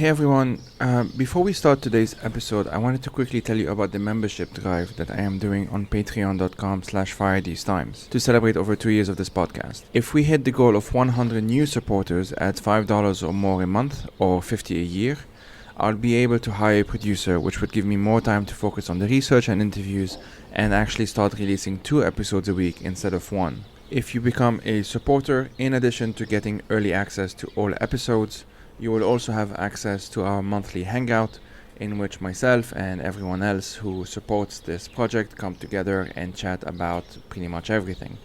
Hey everyone, before we start today's episode, I wanted to quickly tell you about the membership drive that I am doing on patreon.com/FireTheseTimes to celebrate over 2 years of this podcast. If we hit the goal of 100 new supporters at $5 or more a month or $50 a year, I'll be able to hire a producer, which would give me more time to focus on the research and interviews and actually start releasing 2 episodes a week instead of 1. If you become a supporter, in addition to getting early access to all episodes, you will also have access to our monthly hangout, in which myself and everyone else who supports this project come together and chat about pretty much everything.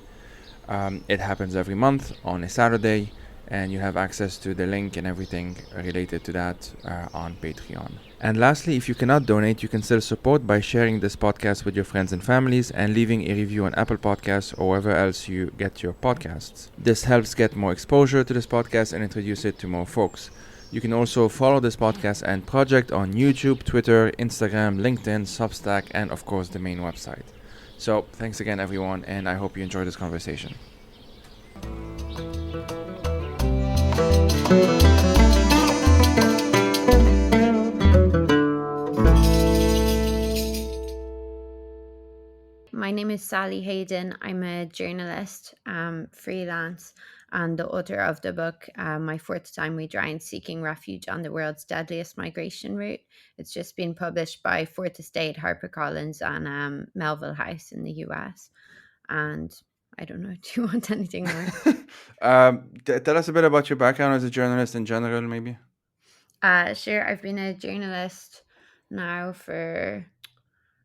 It happens every month on a Saturday, and you have access to the link and everything related to that on Patreon. And lastly, if you cannot donate, you can still support by sharing this podcast with your friends and families and leaving a review on Apple Podcasts or wherever else you get your podcasts. This helps get more exposure to this podcast and introduce it to more folks. You can also follow this podcast and project on YouTube, Twitter, Instagram, LinkedIn, Substack, and of course the main website. So thanks again everyone, and I hope you enjoy this conversation. My name is Sally Hayden. I'm a journalist, freelance, and the author of the book, My Fourth Time We Drowned, Seeking Refuge on the World's Deadliest Migration Route. It's just been published by Fourth Estate, HarperCollins, and Melville House in the US. And I don't know, do you want anything more? Tell us a bit about your background as a journalist in general, maybe. Sure, I've been a journalist now for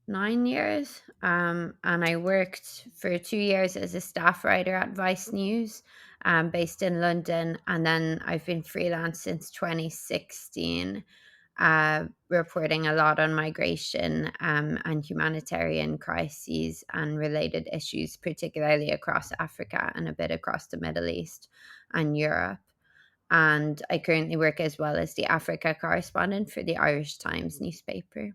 9 years, and I worked for 2 years as a staff writer at Vice News, based in London, and then I've been freelance since 2016, reporting a lot on migration and humanitarian crises and related issues, particularly across Africa and a bit across the Middle East and Europe. And I currently work as well as the Africa correspondent for the Irish Times newspaper.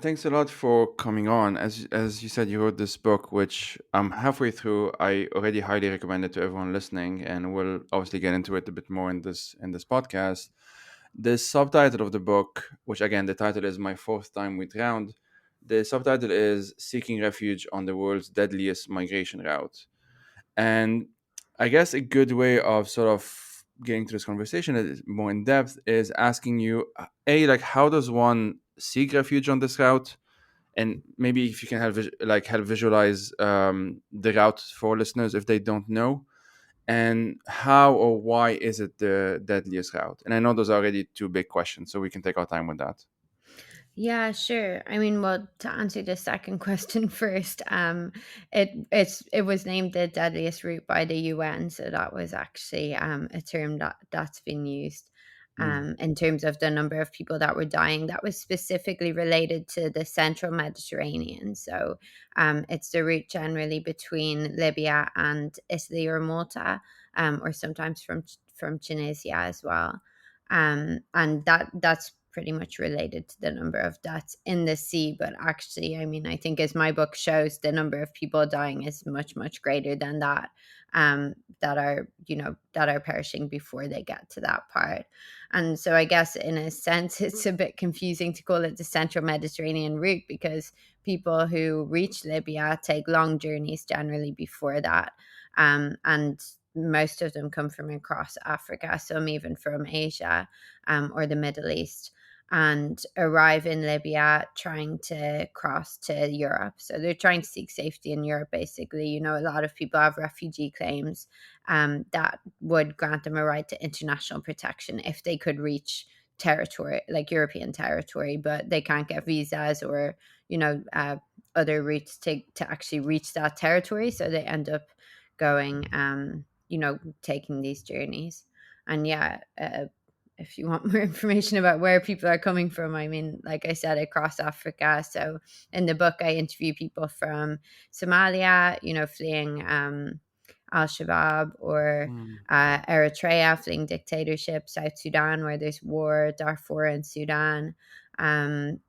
Thanks a lot for coming on. As you said, you wrote this book, which I'm halfway through. I already highly recommend it to everyone listening, and we'll obviously get into it a bit more in this podcast. The subtitle of the book, which again the title is My Fourth Time We Drowned, the subtitle is Seeking Refuge on the World's Deadliest Migration Route. And I guess a good way of sort of getting to this conversation is more in depth is asking you, like, how does one seek refuge on this route? And maybe if you can help visualize the route for listeners if they don't know, and how or why is it the deadliest route? And I know those are already two big questions, so we can take our time with that. Yeah, sure. I mean, well, to answer the second question first, it was named the deadliest route by the UN, so that was actually a term that's been used in terms of the number of people that were dying. That was specifically related to the central Mediterranean. So it's the route generally between Libya and Italy or Malta, or sometimes from Tunisia as well. And that's pretty much related to the number of deaths in the sea. But actually, I mean, I think as my book shows, the number of people dying is much, much greater than that, that are perishing before they get to that part. And so I guess in a sense, it's a bit confusing to call it the Central Mediterranean route, because people who reach Libya take long journeys generally before that. And most of them come from across Africa, some even from Asia, or the Middle East, and arrive in Libya trying to cross to Europe. So they're trying to seek safety in Europe, basically. You know, a lot of people have refugee claims that would grant them a right to international protection if they could reach territory, like European territory, but they can't get visas or, other routes to actually reach that territory. So they end up going, taking these journeys. And yeah, if you want more information about where people are coming from, I mean, like I said, across Africa. So in the book, I interview people from Somalia, fleeing Al-Shabaab, or Eritrea, fleeing dictatorship, South Sudan, where there's war, Darfur and Sudan, and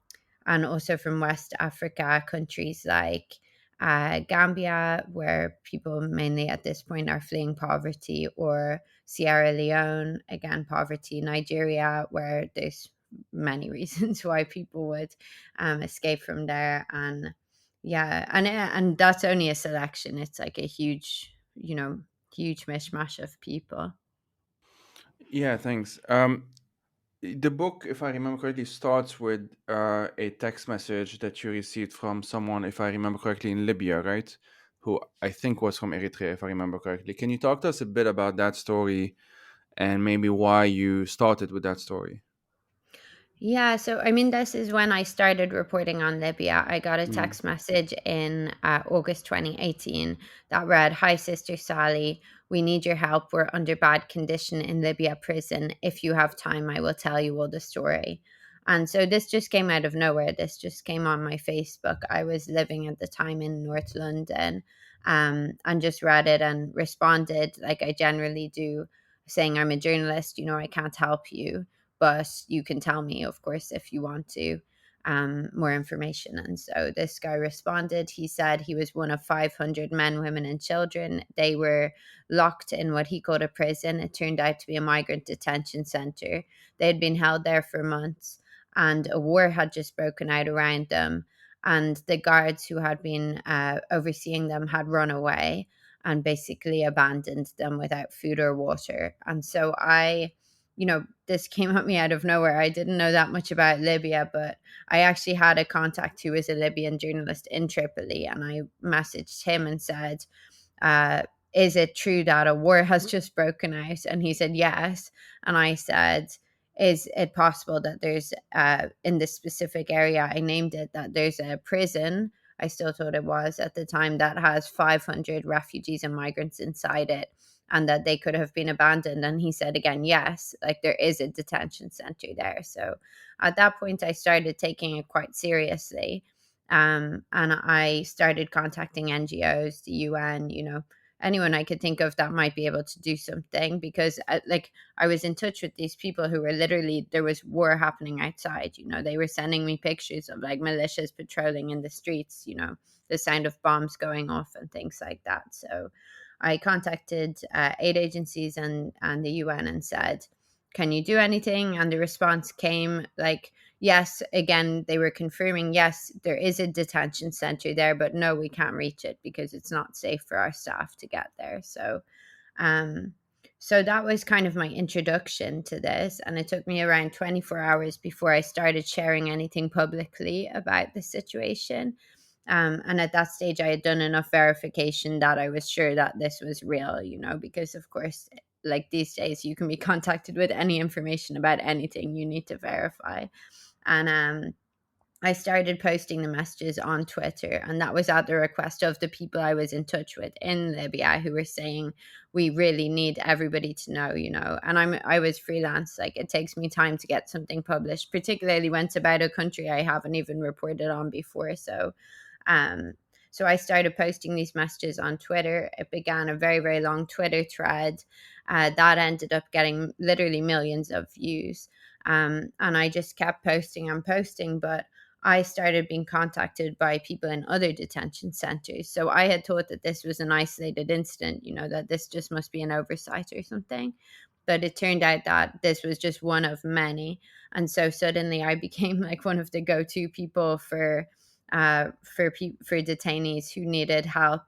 also from West Africa, countries like Gambia, where people mainly at this point are fleeing poverty, or Sierra Leone, again, poverty, Nigeria, where there's many reasons why people would escape from there. And yeah, and that's only a selection. It's like a huge, huge mishmash of people. Yeah, thanks. The book, if I remember correctly, starts with a text message that you received from someone, if I remember correctly, in Libya, right? Who I think was from Eritrea, if I remember correctly. Can you talk to us a bit about that story and maybe why you started with that story? Yeah, so I mean, this is when I started reporting on Libya. I got a Mm. text message in August 2018 that read, "Hi, Sister Sally. We need your help. We're under bad condition in Libya prison. If you have time, I will tell you all the story." And so this just came out of nowhere. This just came on my Facebook. I was living at the time in North London, and just read it and responded like I generally do, saying, "I'm a journalist. I can't help you, but you can tell me, of course, if you want to, more information." And so this guy responded. He said he was one of 500 men, women, and children. They were locked in what he called a prison. It turned out to be a migrant detention center. They had been held there for months, and a war had just broken out around them. And the guards who had been overseeing them had run away and basically abandoned them without food or water. And so this came at me out of nowhere. I didn't know that much about Libya, but I actually had a contact who was a Libyan journalist in Tripoli, and I messaged him and said, uh, "Is it true that a war has just broken out?" And he said, "Yes." And I said, "Is it possible that there's, in this specific area, I named it, that there's a prison?" I still thought it was at the time, that has 500 refugees and migrants inside it, and that they could have been abandoned. And he said again, yes, like there is a detention center there. So at that point, I started taking it quite seriously. And I started contacting NGOs, the UN, anyone I could think of that might be able to do something, because I was in touch with these people who were literally, there was war happening outside. They were sending me pictures of like militias patrolling in the streets, the sound of bombs going off and things like that. So I contacted aid agencies and the UN and said, "Can you do anything?" And the response came like, yes. Again, they were confirming, yes, there is a detention center there, but no, we can't reach it because it's not safe for our staff to get there. Um, so that was kind of my introduction to this, and it took me around 24 hours before I started sharing anything publicly about the situation. And at that stage, I had done enough verification that I was sure that this was real, because of course, like these days, you can be contacted with any information about anything, you need to verify. And I started posting the messages on Twitter, and that was at the request of the people I was in touch with in Libya, who were saying, "We really need everybody to know," And I was freelance, like it takes me time to get something published, particularly when it's about a country I haven't even reported on before. Um, so I started posting these messages on Twitter. It began a very, very long Twitter thread that ended up getting literally millions of views. And I just kept posting and posting, but I started being contacted by people in other detention centers. So I had thought that this was an isolated incident, that this just must be an oversight or something. But it turned out that this was just one of many. And so suddenly I became like one of the go-to people for detainees who needed help.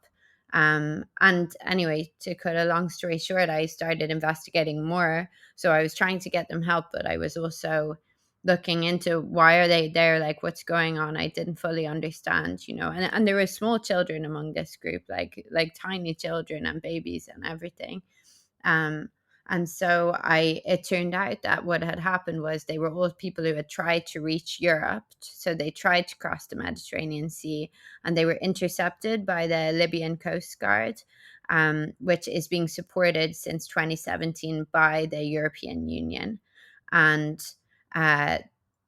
And anyway, to cut a long story short, I started investigating more. So I was trying to get them help, but I was also looking into why are they there, like what's going on. I didn't fully understand, and there were small children among this group, like tiny children and babies and everything. um, and so it turned out that what had happened was they were all people who had tried to reach Europe. So they tried to cross the Mediterranean Sea, and they were intercepted by the Libyan Coast Guard, which is being supported since 2017 by the European Union. And uh,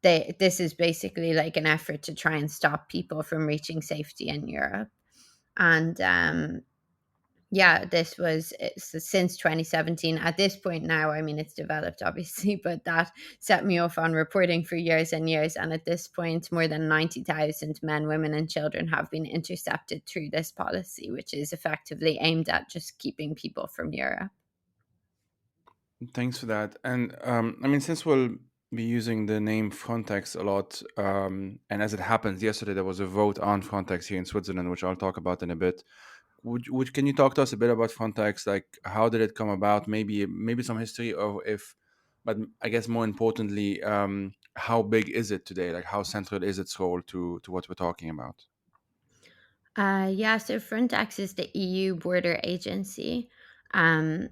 this is basically like an effort to try and stop people from reaching safety in Europe. And yeah, this was since 2017. At this point now, I mean, it's developed obviously, but that set me off on reporting for years and years. And at this point, more than 90,000 men, women, and children have been intercepted through this policy, which is effectively aimed at just keeping people from Europe. Thanks for that. And I mean, since we'll be using the name Frontex a lot, and as it happens, yesterday there was a vote on Frontex here in Switzerland, which I'll talk about in a bit. Would can you talk to us a bit about Frontex? Like, how did it come about? Maybe some history, or if, but I guess more importantly, how big is it today? Like, how central is its role to what we're talking about? Yeah, so Frontex is the EU border agency, and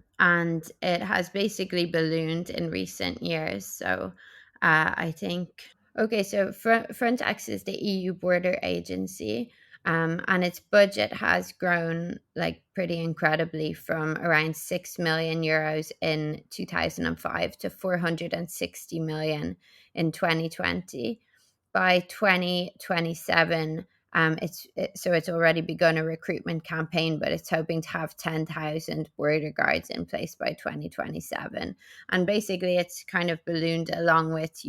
it has basically ballooned in recent years. So I think. Okay, so Frontex is the EU border agency, and its budget has grown like pretty incredibly from around 6 million euros in 2005 to 460 million in 2020. By 2027, so it's already begun a recruitment campaign, but it's hoping to have 10,000 border guards in place by 2027. And basically, it's kind of ballooned along with,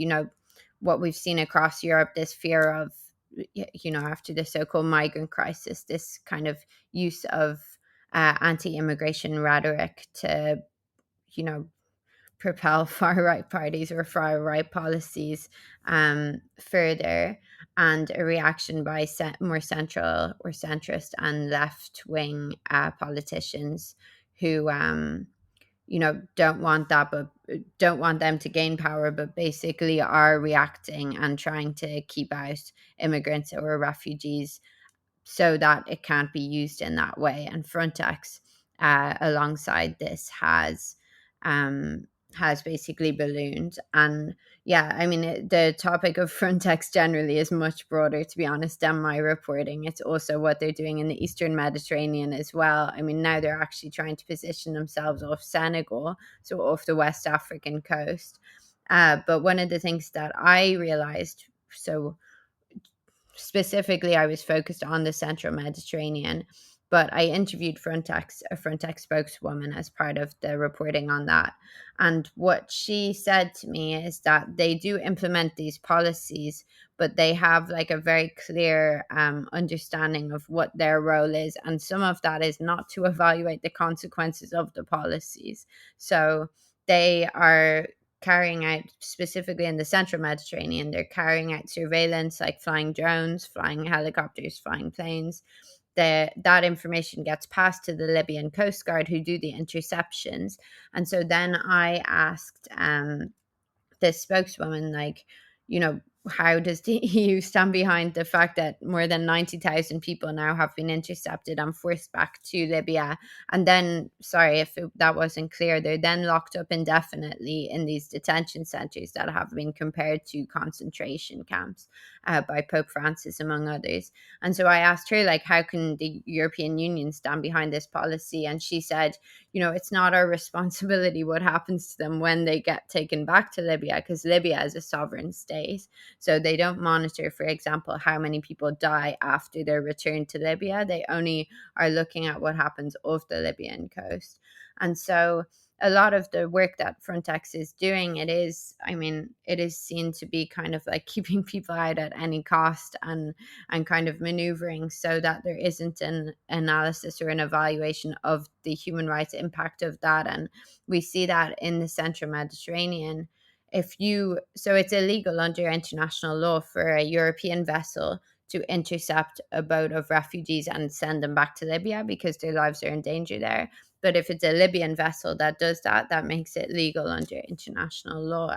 what we've seen across Europe, this fear of, after the so-called migrant crisis, this kind of use of anti-immigration rhetoric to, you know, propel far right parties or far right policies further, and a reaction by more central or centrist and left wing politicians who don't want that, but don't want them to gain power, but basically are reacting and trying to keep out immigrants or refugees so that it can't be used in that way. And Frontex, alongside this, um, has basically ballooned. And yeah, I mean, the topic of Frontex generally is much broader, to be honest, than my reporting. It's also what they're doing in the Eastern Mediterranean as well. I mean, now they're actually trying to position themselves off Senegal, so off the West African coast. But one of the things that I realized, so specifically, I was focused on the Central Mediterranean, but I interviewed a Frontex spokeswoman, as part of the reporting on that. And what she said to me is that they do implement these policies, but they have like a very clear understanding of what their role is. And some of that is not to evaluate the consequences of the policies. So they are carrying out, specifically in the central Mediterranean, they're carrying out surveillance, like flying drones, flying helicopters, flying planes. That information gets passed to the Libyan Coast Guard, who do the interceptions. And so then I asked this spokeswoman, like, you know, how does the EU stand behind the fact that more than 90,000 people now have been intercepted and forced back to Libya? And then, sorry if that wasn't clear, they're then locked up indefinitely in these detention centers that have been compared to concentration camps by Pope Francis, among others. And so I asked her, like, how can the European Union stand behind this policy? And she said, it's not our responsibility what happens to them when they get taken back to Libya, because Libya is a sovereign state. So they don't monitor, for example, how many people die after their return to Libya. They only are looking at what happens off the Libyan coast. And so a lot of the work that Frontex is doing, it is seen to be kind of like keeping people out at any cost, and kind of maneuvering so that there isn't an analysis or an evaluation of the human rights impact of that. And we see that in the central Mediterranean. So it's illegal under international law for a European vessel to intercept a boat of refugees and send them back to Libya because their lives are in danger there. But if it's a Libyan vessel that does that, that makes it legal under international law.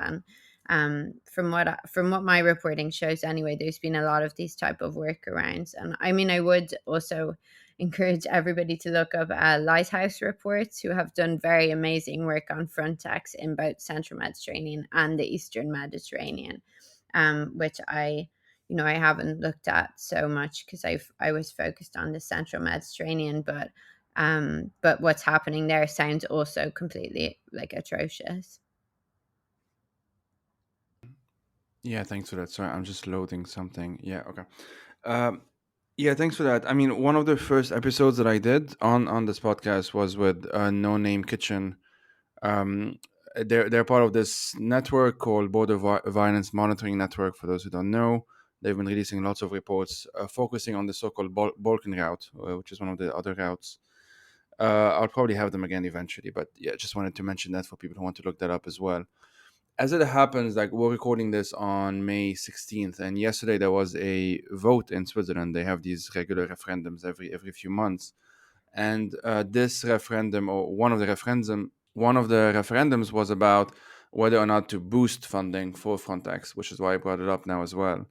And from what my reporting shows, anyway, there's been a lot of these type of workarounds. And I mean, I would also encourage everybody to look up Lighthouse Reports, who have done very amazing work on Frontex in both Central Mediterranean and the Eastern Mediterranean, which I haven't looked at so much because I was focused on the Central Mediterranean, but what's happening there sounds also completely like atrocious. Yeah, thanks for that. Sorry, I'm just loading something. Yeah, okay. Um, yeah, thanks for that. I mean, one of the first episodes that I did on this podcast was with No Name Kitchen. Um, they're part of this network called Violence Monitoring Network. For those who don't know, they've been releasing lots of reports focusing on the so-called Balkan route, which is one of the other routes. I'll probably have them again eventually, but yeah, just wanted to mention that for people who want to look that up as well. As it happens, like we're recording this on May 16th, and yesterday there was a vote in Switzerland. They have these regular referendums every few months, and this referendum, or one of the referendums was about whether or not to boost funding for Frontex, which is why I brought it up now as well.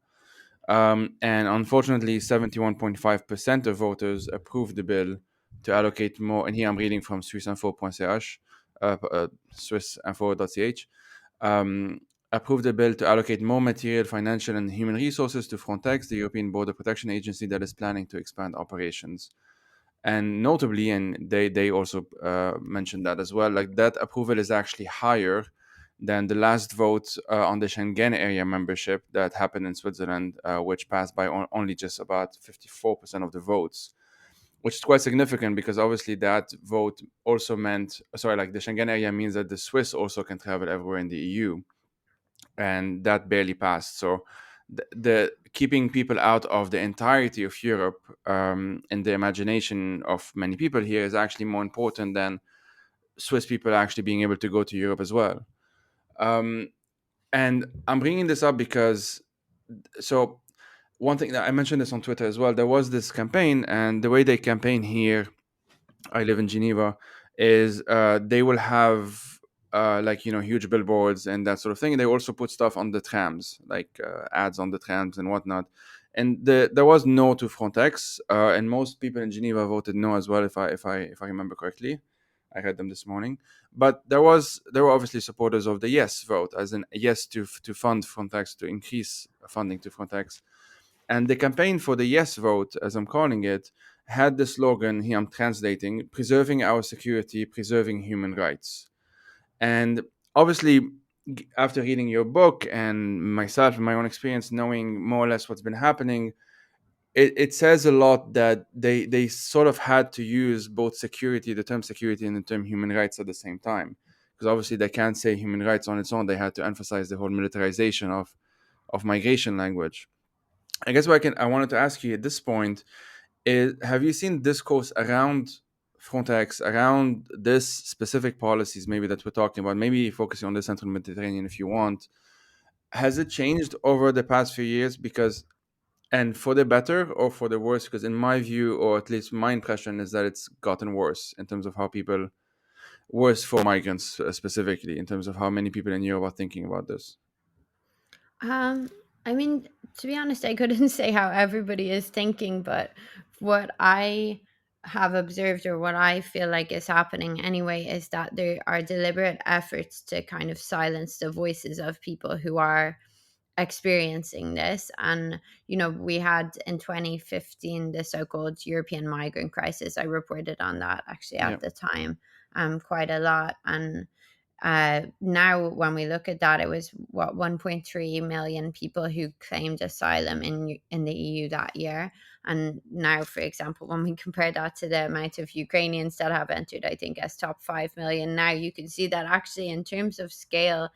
And unfortunately, 71.5% of voters approved the bill to allocate more. And here I'm reading from swissinfo.ch, swissinfo.ch. Approved the bill to allocate more material, financial, and human resources to Frontex, the European Border Protection Agency that is planning to expand operations. And notably, and they also mentioned that as well, like that approval is actually higher than the last vote on the Schengen area membership that happened in Switzerland, which passed by only just about 54% of the votes, which is quite significant because obviously that vote also meant, sorry, like the Schengen area means that the Swiss also can travel everywhere in the EU, and that barely passed. So the keeping people out of the entirety of Europe, in the imagination of many people here, is actually more important than Swiss people actually being able to go to Europe as well. Um, and I'm bringing this up because, so one thing that I mentioned this on Twitter as well, there was this campaign, and the way they campaign here, I live in Geneva, is they will have like, you know, huge billboards and that sort of thing. And they also put stuff on the trams, like ads on the trams and whatnot. And there was no to Frontex, and most people in Geneva voted no as well, if I remember correctly. I read them this morning, but there were obviously supporters of the yes vote, as in yes to fund Frontex, to increase funding to Frontex. And the campaign for the yes vote, as I'm calling it, had the slogan, here I'm translating, preserving our security, preserving human rights. And obviously, after reading your book and myself and my own experience, knowing more or less what's been happening, it says a lot that they sort of had to use both security, the term security, and the term human rights at the same time. Because obviously they can't say human rights on its own. They had to emphasize the whole militarization of migration language. I guess I wanted to ask you at this point is, have you seen discourse around Frontex, around this specific policies maybe that we're talking about, maybe focusing on the Central Mediterranean if you want? Has it changed over the past few years? Because, and for the better or for the worse? Because in my view, or at least my impression, is that it's gotten worse in terms of how people, worse for migrants specifically, in terms of how many people in Europe are thinking about this. Um, I mean, to be honest, I couldn't say how everybody is thinking, but what I have observed, or what I feel like is happening anyway, is that there are deliberate efforts to kind of silence the voices of people who are experiencing this. And, we had in 2015 the so called European migrant crisis. I reported on that actually Yeah. at the time quite a lot. And now, when we look at that, it was 1.3 million people who claimed asylum in the EU that year. And now, for example, when we compare that to the amount of Ukrainians that have entered, I think as top 5 million, now you can see that actually, in terms of scale,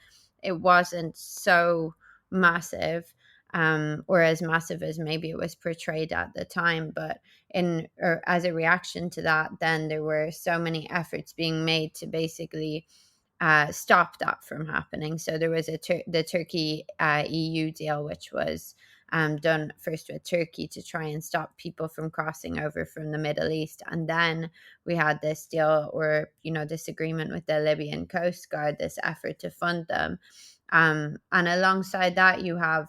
it wasn't so massive, or as massive as maybe it was portrayed at the time. But as a reaction to that, then there were so many efforts being made to basically stop that from happening. So there was the Turkey EU deal, which was done first with Turkey to try and stop people from crossing over from the Middle East. And then we had this deal, or, this agreement with the Libyan Coast Guard, this effort to fund them. And alongside that, you have,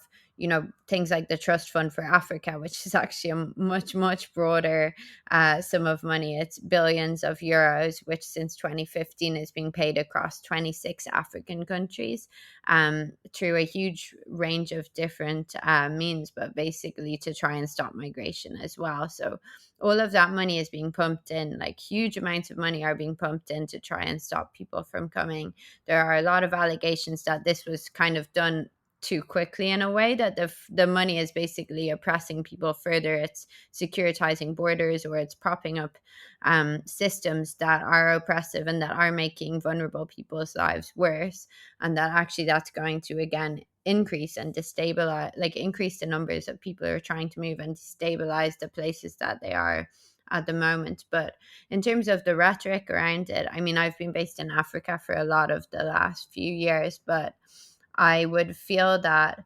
things like the Trust Fund for Africa, which is actually a much, much broader sum of money. It's billions of euros, which since 2015 is being paid across 26 African countries through a huge range of different means, but basically to try and stop migration as well. So all of that money is being pumped in, like huge amounts of money are being pumped in to try and stop people from coming. There are a lot of allegations that this was kind of done too quickly, in a way, that the money is basically oppressing people further. It's securitizing borders, or it's propping up systems that are oppressive and that are making vulnerable people's lives worse, and that actually that's going to again increase and destabilize, like increase the numbers of people who are trying to move and destabilize the places that they are at the moment. But in terms of the rhetoric around it, I mean, I've been based in Africa for a lot of the last few years, but I would feel that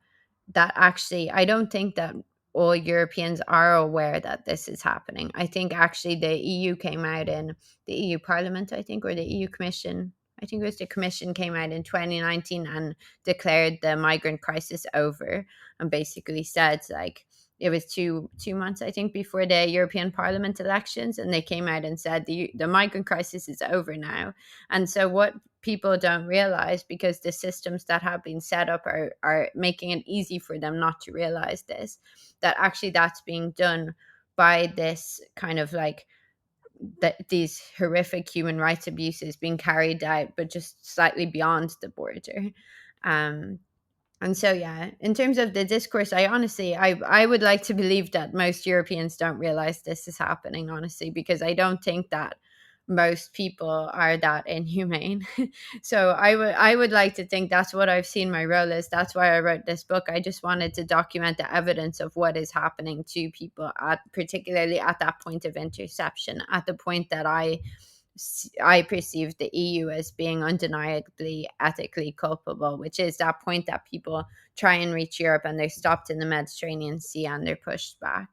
actually, I don't think that all Europeans are aware that this is happening. I think actually the EU came out in the EU Parliament, I think, or the EU Commission. I think it was the Commission came out in 2019 and declared the migrant crisis over, and basically said, like, it was two months, I think, before the European Parliament elections, and they came out and said the migrant crisis is over now. And so what people don't realize, because the systems that have been set up are making it easy for them not to realize this, that actually that's being done by this kind of like that these horrific human rights abuses being carried out, but just slightly beyond the border. um and so, yeah, in terms of the discourse, I honestly, I would like to believe that most Europeans don't realize this is happening, honestly, because I don't think that most people are that inhumane. So I would like to think that's what I've seen my role is. That's why I wrote this book. I just wanted to document the evidence of what is happening to people at, particularly at that point of interception, at the point that I perceive the EU as being undeniably ethically culpable, which is that point that people try and reach Europe and they're stopped in the Mediterranean Sea and they're pushed back.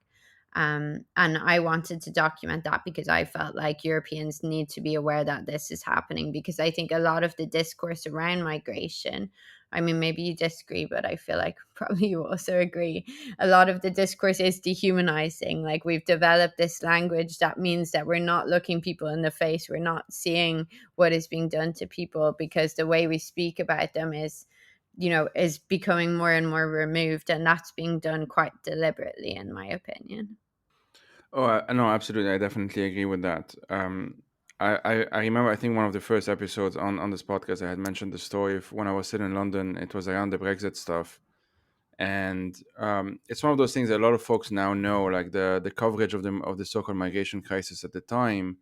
And I wanted to document that because I felt like Europeans need to be aware that this is happening, because I think a lot of the discourse around migration, I mean, maybe you disagree, but I feel like probably you also agree. A lot of the discourse is dehumanizing. Like, we've developed this language that means that we're not looking people in the face. We're not seeing what is being done to people, because the way we speak about them is becoming more and more removed. And that's being done quite deliberately, in my opinion. Oh, no, absolutely. I definitely agree with that. I remember, I think one of the first episodes on this podcast, I had mentioned the story of when I was still in London. It was around the Brexit stuff. And it's one of those things that a lot of folks now know, like the coverage of the so-called migration crisis at the time.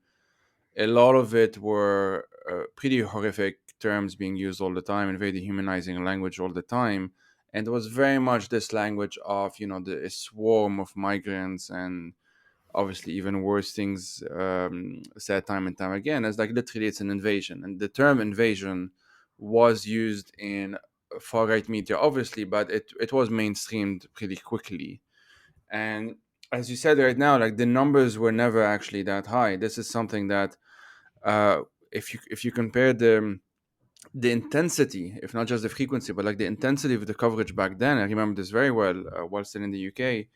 A lot of it were pretty horrific terms being used all the time and very dehumanizing language all the time. And it was very much this language of, a swarm of migrants, and obviously even worse things said time and time again, as like literally it's an invasion. And the term invasion was used in far right media, obviously, but it was mainstreamed pretty quickly. And as you said right now, like the numbers were never actually that high. This is something that if you compare the intensity, if not just the frequency, but like the intensity of the coverage back then, I remember this very well while still in the UK,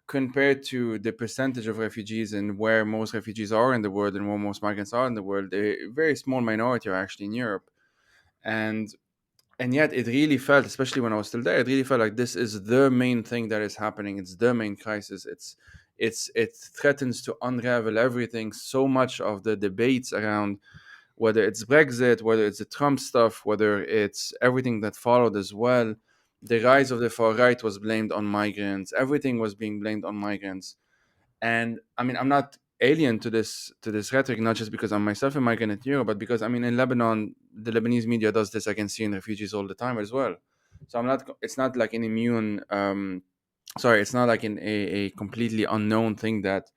compared to the percentage of refugees and where most refugees are in the world and where most migrants are in the world, a very small minority are actually in Europe. And yet it really felt, especially when I was still there, it really felt like this is the main thing that is happening. It's the main crisis. It threatens to unravel everything. So much of the debates around whether it's Brexit, whether it's the Trump stuff, whether it's everything that followed as well. The rise of the far right was blamed on migrants. Everything was being blamed on migrants. And I mean, I'm not alien to this rhetoric, not just because I'm myself a migrant in Europe, but because I mean, in Lebanon, the Lebanese media does this against Syrian refugees all the time as well. So I'm not. It's not like an immune. Sorry, it's not like a completely unknown thing that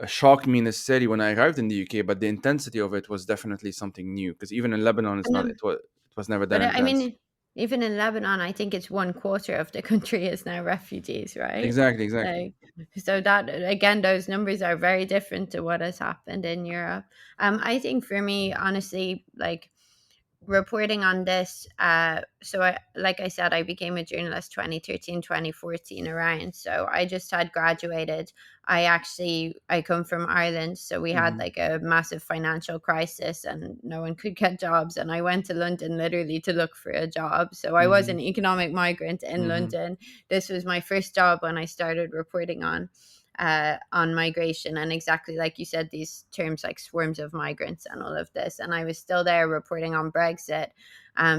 shocked me necessarily when I arrived in the UK. But the intensity of it was definitely something new, because even in Lebanon, it's And not. then, It was never that but I intense. mean, even in Lebanon, I think it's 1/4 of the country is now refugees, right? Exactly. Exactly. Like, so that again, those numbers are very different to what has happened in Europe. I think for me, honestly, like, reporting on this, so I, like I said, I became a journalist 2013, 2014 around. So I just had graduated. I come from Ireland, so we had Hmm. like a massive financial crisis and no one could get jobs, and I went to London literally to look for a job. So I was Hmm. an economic migrant in Hmm. London. This was my first job when I started reporting on migration, and exactly like you said, these terms like swarms of migrants and all of this. And I was still there reporting on Brexit.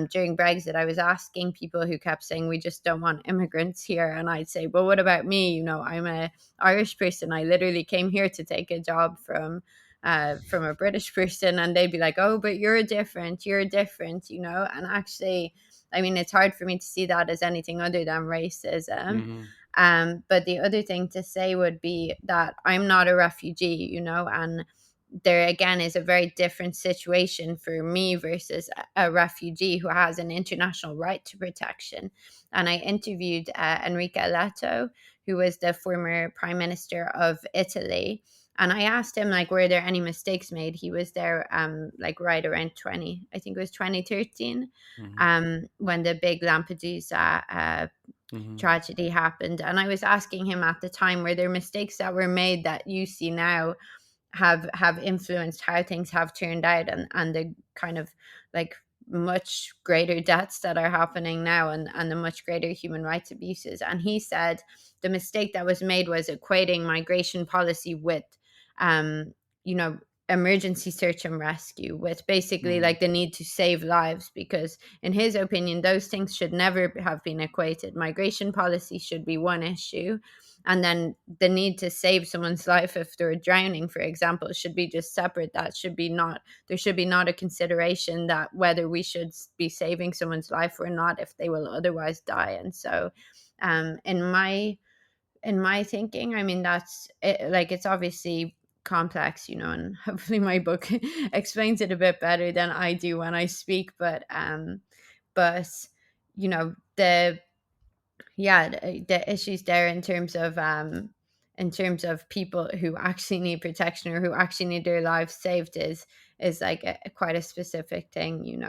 During Brexit, I was asking people who kept saying we just don't want immigrants here, and I'd say, well, what about me? I'm a Irish person. I literally came here to take a job from a British person, and they'd be like, oh, but you're different, and actually, I mean, it's hard for me to see that as anything other than racism. Hmm. But the other thing to say would be that I'm not a refugee, and there again is a very different situation for me versus a refugee who has an international right to protection. And I interviewed Enrique Leto, who was the former prime minister of Italy. And I asked him, like, were there any mistakes made? He was there, like, right around I think it was 2013, Mm-hmm. when the big Lampedusa Mm-hmm. tragedy happened. And I was asking him at the time, were there mistakes that were made that you see now have influenced how things have turned out, and the kind of, like, much greater deaths that are happening now, and the much greater human rights abuses? And he said the mistake that was made was equating migration policy with um you know emergency search and rescue, with basically Mm-hmm. like the need to save lives, because in his opinion those things should never have been equated. Migration policy should be one issue, and then the need to save someone's life if they're drowning, for example, should be just separate. That should be not There should be not a consideration that whether we should be saving someone's life or not if they will otherwise die. And so in my thinking, I mean, that's it, like, it's obviously complex, and hopefully my book explains it a bit better than I do when I speak. But the yeah, the issues there in terms of people who actually need protection or who actually need their lives saved is like quite a specific thing,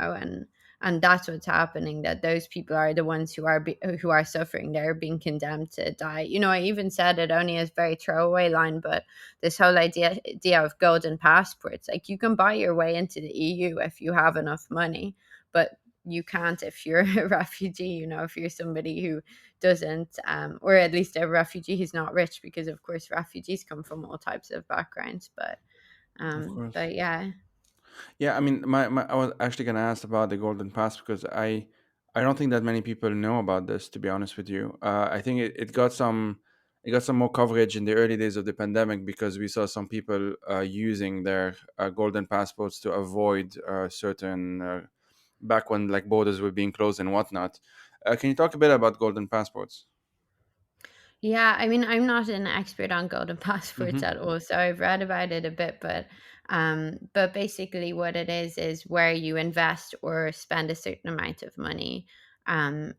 and that's what's happening, that those people are the ones who are suffering. They're being condemned to die. I even said it only as very throwaway line, but this whole idea of golden passports, like, you can buy your way into the EU if you have enough money, but you can't if you're a refugee. If you're somebody who doesn't, or at least a refugee who's not rich, because of course refugees come from all types of backgrounds. But Of um course. but yeah. Yeah, I mean, I was actually gonna ask about the Golden Pass because I don't think that many people know about this. To be honest with you, I think it got some more coverage in the early days of the pandemic because we saw some people using their golden passports to avoid certain back when like borders were being closed and whatnot. Can you talk a bit about golden passports? Yeah, I mean, I'm not an expert on golden passports Mm-hmm. at all, so I've read about it a bit, but basically what it is where you invest or spend a certain amount of money, and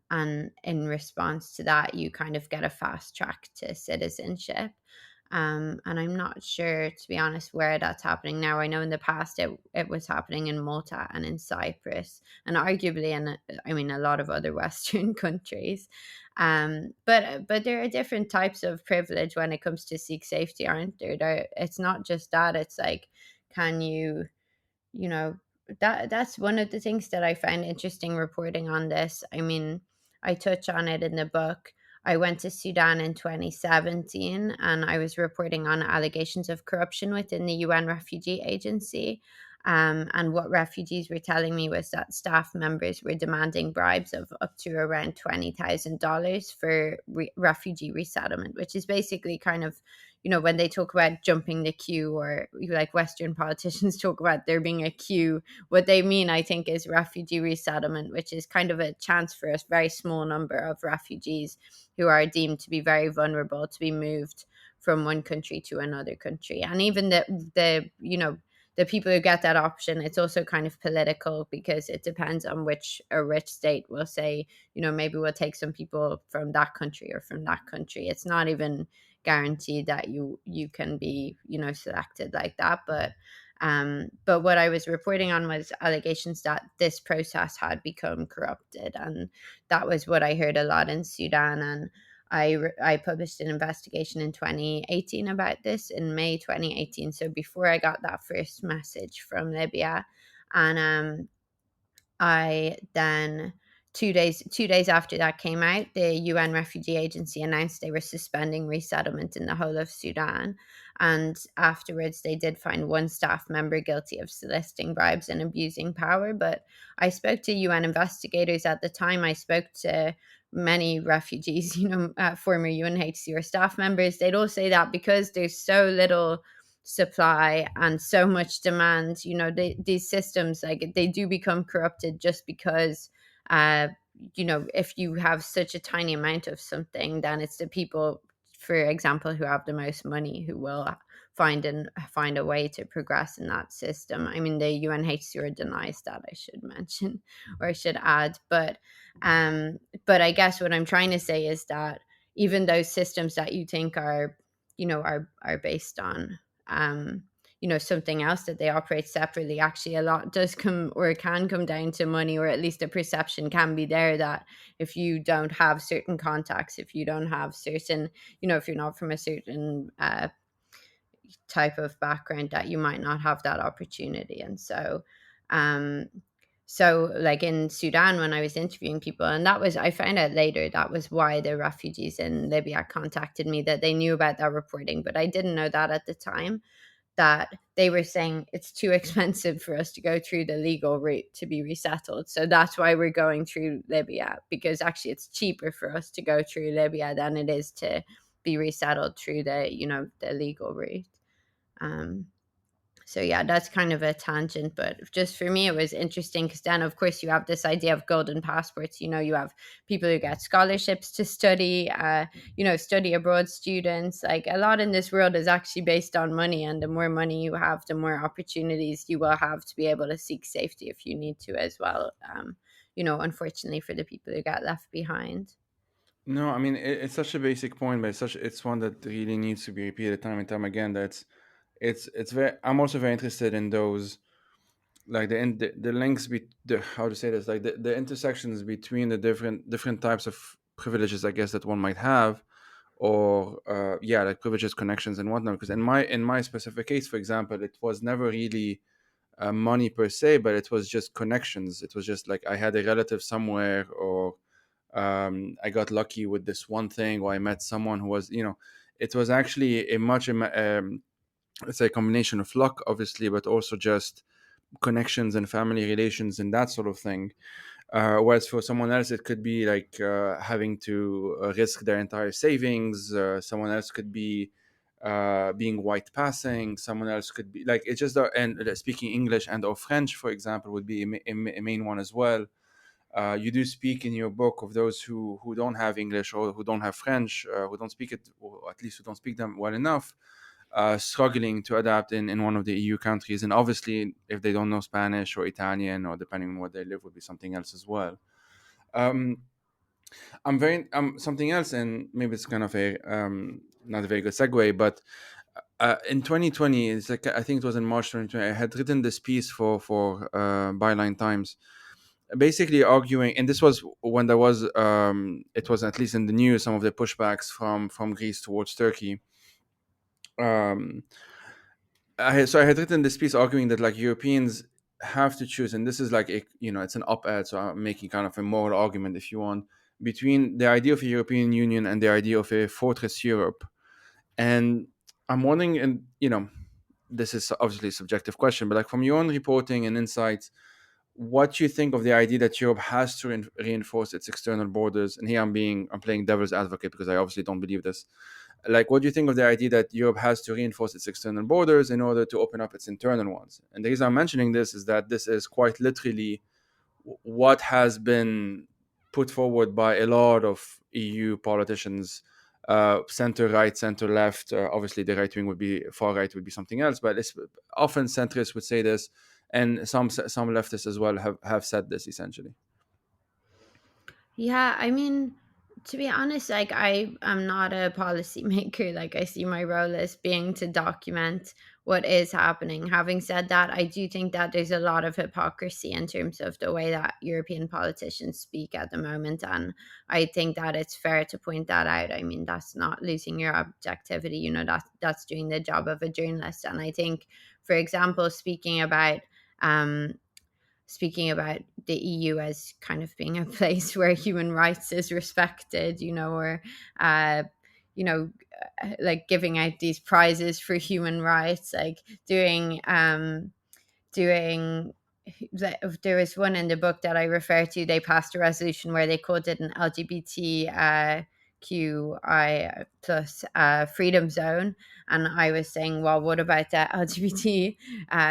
in response to that, you kind of get a fast track to citizenship. And I'm not sure, to be honest, where that's happening now. I know in the past it was happening in Malta and in Cyprus, and arguably in, I mean, a lot of other Western countries. But there are different types of privilege when it comes to seek safety, aren't there? It's not just that. It's like, can you know that's one of the things that I find interesting reporting on this. I mean, I touch on it in the book. I went to Sudan in 2017, and I was reporting on allegations of corruption within the UN Refugee Agency. And what refugees were telling me was that staff members were demanding bribes of up to around $20,000 for refugee resettlement, which is basically kind of, when they talk about jumping the queue, or like Western politicians talk about there being a queue, what they mean, I think, is refugee resettlement, which is kind of a chance for a very small number of refugees who are deemed to be very vulnerable to be moved from one country to another country. And even the people who get that option, it's also kind of political, because it depends on which a rich state will say, maybe we'll take some people from that country or from that country. It's not even guaranteed that you can be, selected like that. But what I was reporting on was allegations that this process had become corrupted, and that was what I heard a lot in Sudan. And I published an investigation in 2018 about this, in May 2018, so before I got that first message from Libya. And I then 2 days after that came out, the UN Refugee Agency announced they were suspending resettlement in the whole of Sudan. And afterwards, they did find one staff member guilty of soliciting bribes and abusing power. But I spoke to UN investigators at the time. I spoke to many refugees, former UNHCR staff members. They'd all say that because there's so little supply and so much demand, these systems, like, they do become corrupted just because if you have such a tiny amount of something, then it's the people, for example, who have the most money who will find a way to progress in that system. I mean, the UNHCR denies that, I should mention, or I should add. But I guess what I'm trying to say is that even those systems that you think are based on something else, that they operate separately, actually a lot does come, or can come down to money, or at least a perception can be there that if you don't have certain contacts, if you don't have certain, if you're not from a certain type of background, that you might not have that opportunity. And um like in Sudan, when I was interviewing people, and that was, I found out later, that was why the refugees in Libya contacted me, that they knew about that reporting, but I didn't know that at the time, that they were saying it's too expensive for us to go through the legal route to be resettled. So that's why we're going through Libya, because actually it's cheaper for us to go through Libya than it is to be resettled through the legal route. Um, so yeah, that's kind of a tangent, but just for me, it was interesting because then, of course, you have this idea of golden passports. You have people who get scholarships to study, study abroad students. Like, a lot in this world is actually based on money, and the more money you have, the more opportunities you will have to be able to seek safety if you need to as well. Unfortunately for the people who get left behind. No, I mean it's such a basic point, but it's one that really needs to be repeated time and time again. It's very. I'm also very interested in those, like the links the how to say this, like the intersections between the different types of privileges, I guess, that one might have, or yeah, like privileges, connections, and whatnot. Because in my specific case, for example, it was never really money per se, but it was just connections. It was just like I had a relative somewhere, or I got lucky with this one thing, or I met someone who was, it was actually a much it's a combination of luck, obviously, but also just connections and family relations and that sort of thing. Whereas for someone else, it could be like having to risk their entire savings. Someone else could be being white passing. Someone else could be like, it's just and speaking English and or French, for example, would be a main one as well. You do speak in your book of those who don't have English, or who don't have French, who don't speak it, or at least who don't speak them well enough, struggling to adapt in one of the EU countries. And obviously, if they don't know Spanish or Italian, or depending on where they live, would be something else as well. Um, I'm something else, and maybe it's kind of a not a very good segue, but in 2020, it's like, I think it was in March 2020, I had written this piece for Byline Times, basically arguing, and this was when there was it was at least in the news, some of the pushbacks from Greece towards Turkey. um so I had written this piece arguing that, like, Europeans have to choose, and this is like it's an op-ed, so I'm making kind of a moral argument, if you want, between the idea of a European Union and the idea of a fortress Europe. And I'm wondering, and this is obviously a subjective question, but like, from your own reporting and insights, what you think of the idea that Europe has to reinforce its external borders. And here I'm playing devil's advocate, because I obviously don't believe this. Like, what do you think of the idea that Europe has to reinforce its external borders in order to open up its internal ones? And the reason I'm mentioning this is that this is quite literally what has been put forward by a lot of EU politicians, center right, center left. Obviously, the right wing would be, far right would be something else, but it's often centrists would say this, and some leftists as well have said this essentially. Yeah, I mean, to be honest, like, I am not a policymaker. Like, I see my role as being to document what is happening. Having said that, I do think that there's a lot of hypocrisy in terms of the way that European politicians speak at the moment. And I think that it's fair to point that out. I mean, that's not losing your objectivity, that's doing the job of a journalist. And I think, for example, speaking about the EU as kind of being a place where human rights is respected, or uh, you know, like giving out these prizes for human rights, like doing. There was one in the book that I refer to. They passed a resolution where they called it an LGBT plus freedom zone. And I was saying, well, what about the LGBT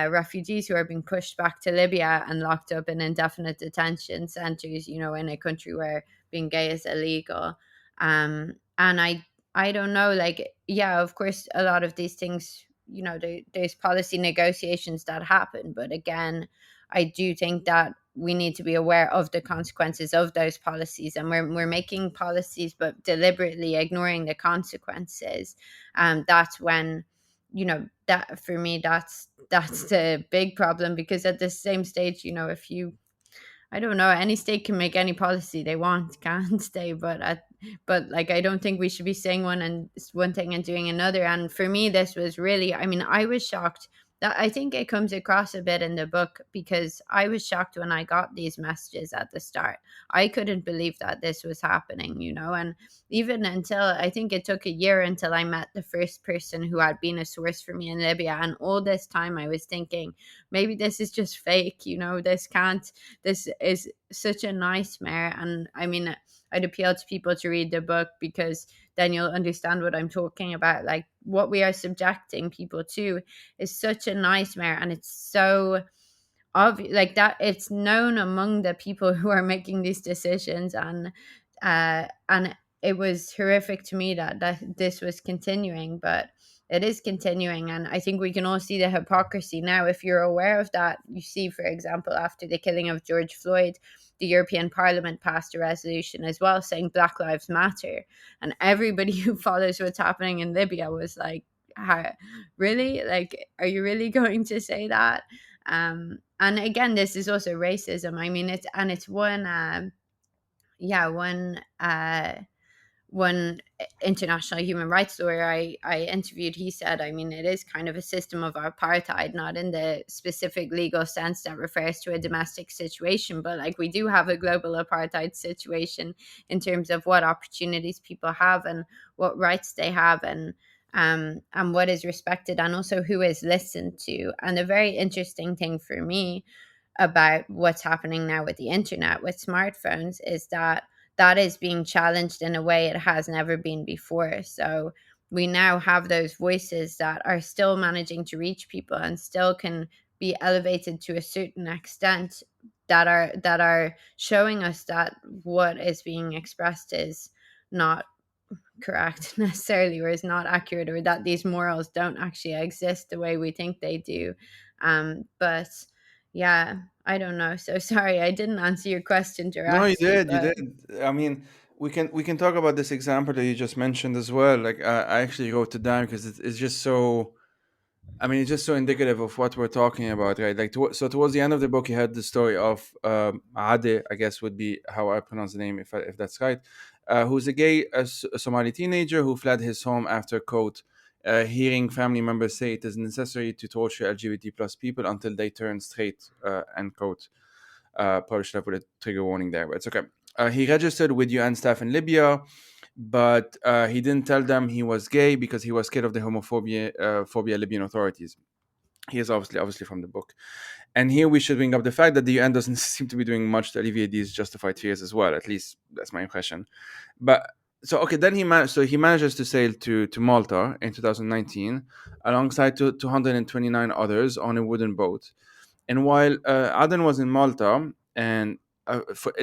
refugees who are being pushed back to Libya and locked up in indefinite detention centers, in a country where being gay is illegal? And I don't know, like, yeah, of course, a lot of these things, there's policy negotiations that happen. But again, I do think that we need to be aware of the consequences of those policies, and we're making policies but deliberately ignoring the consequences. That's when, that for me, that's the big problem, because at the same stage, if you, I don't know. Any state can make any policy they want, can't they? But like, I don't think we should be saying one thing and doing another. And for me, this was really. I mean, I was shocked. That I think it comes across a bit in the book, because I was shocked when I got these messages at the start. I couldn't believe that this was happening, and even until, I think it took a year until I met the first person who had been a source for me in Libya. And all this time I was thinking, maybe this is just fake, this is such a nightmare. And I mean, I'd appeal to people to read the book, because then you'll understand what I'm talking about. Like, what we are subjecting people to is such a nightmare, and it's so obvious, like, that it's known among the people who are making these decisions. And it was horrific to me that this was continuing, but it is continuing. And I think we can all see the hypocrisy now. If you're aware of that, you see, for example, after the killing of George Floyd, the European Parliament passed a resolution as well saying Black Lives Matter. And everybody who follows what's happening in Libya was like, really? Like, are you really going to say that? And again, this is also racism. I mean, it's one, yeah, one international human rights lawyer I interviewed, he said, I mean, it is kind of a system of apartheid, not in the specific legal sense that refers to a domestic situation, but like, we do have a global apartheid situation in terms of what opportunities people have and what rights they have, and what is respected, and also who is listened to. And the very interesting thing for me about what's happening now with the internet, with smartphones, is that is being challenged in a way it has never been before. So we now have those voices that are still managing to reach people and still can be elevated to a certain extent, that are showing us that what is being expressed is not correct necessarily, or is not accurate, or that these morals don't actually exist the way we think they do. But yeah, I don't know. So sorry, I didn't answer your question No, you directly, did. You but did. I mean, we can talk about this example that you just mentioned as well. Like, I actually wrote it down because it's just so. I mean, it's just so indicative of what we're talking about, right? Like, so towards the end of the book, you had the story of Ade, I guess would be how I pronounce the name, if that's right, who's a gay a Somali teenager who fled his home after, quote, hearing family members say it is necessary to torture LGBT plus people until they turn straight, end quote. Probably should have put a trigger warning there, but it's okay. He registered with UN staff in Libya, but he didn't tell them he was gay because he was scared of the phobia Libyan authorities. He is obviously from the book. And here we should bring up the fact that the UN doesn't seem to be doing much to alleviate these justified fears as well. At least that's my impression. But so okay, then he manages to sail to Malta in 2019 alongside 229 others on a wooden boat. And while Adan was in Malta, and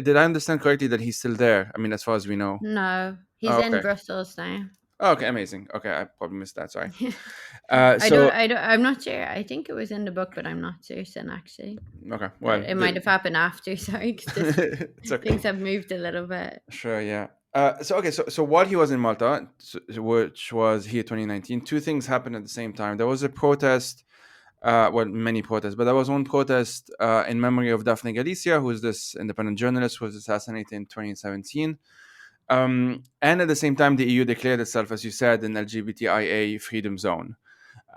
did I understand correctly that he's still there? I mean, as far as we know. no, he's Oh, in okay. Brussels now. Oh, okay, amazing. Okay, I probably missed that. Sorry. I don't, So I'm not sure. I think it was in the book, but I'm not certain actually. okay, But well, it might have happened after. Sorry, because it's okay. things have moved a little bit. Sure, yeah. So while he was in Malta, which was here 2019, two things happened at the same time. There was a protest, well, many protests, but there was one protest in memory of Daphne Galizia, who is this independent journalist who was assassinated in 2017. And at the same time, the EU declared itself, as you said, an LGBTIA freedom zone.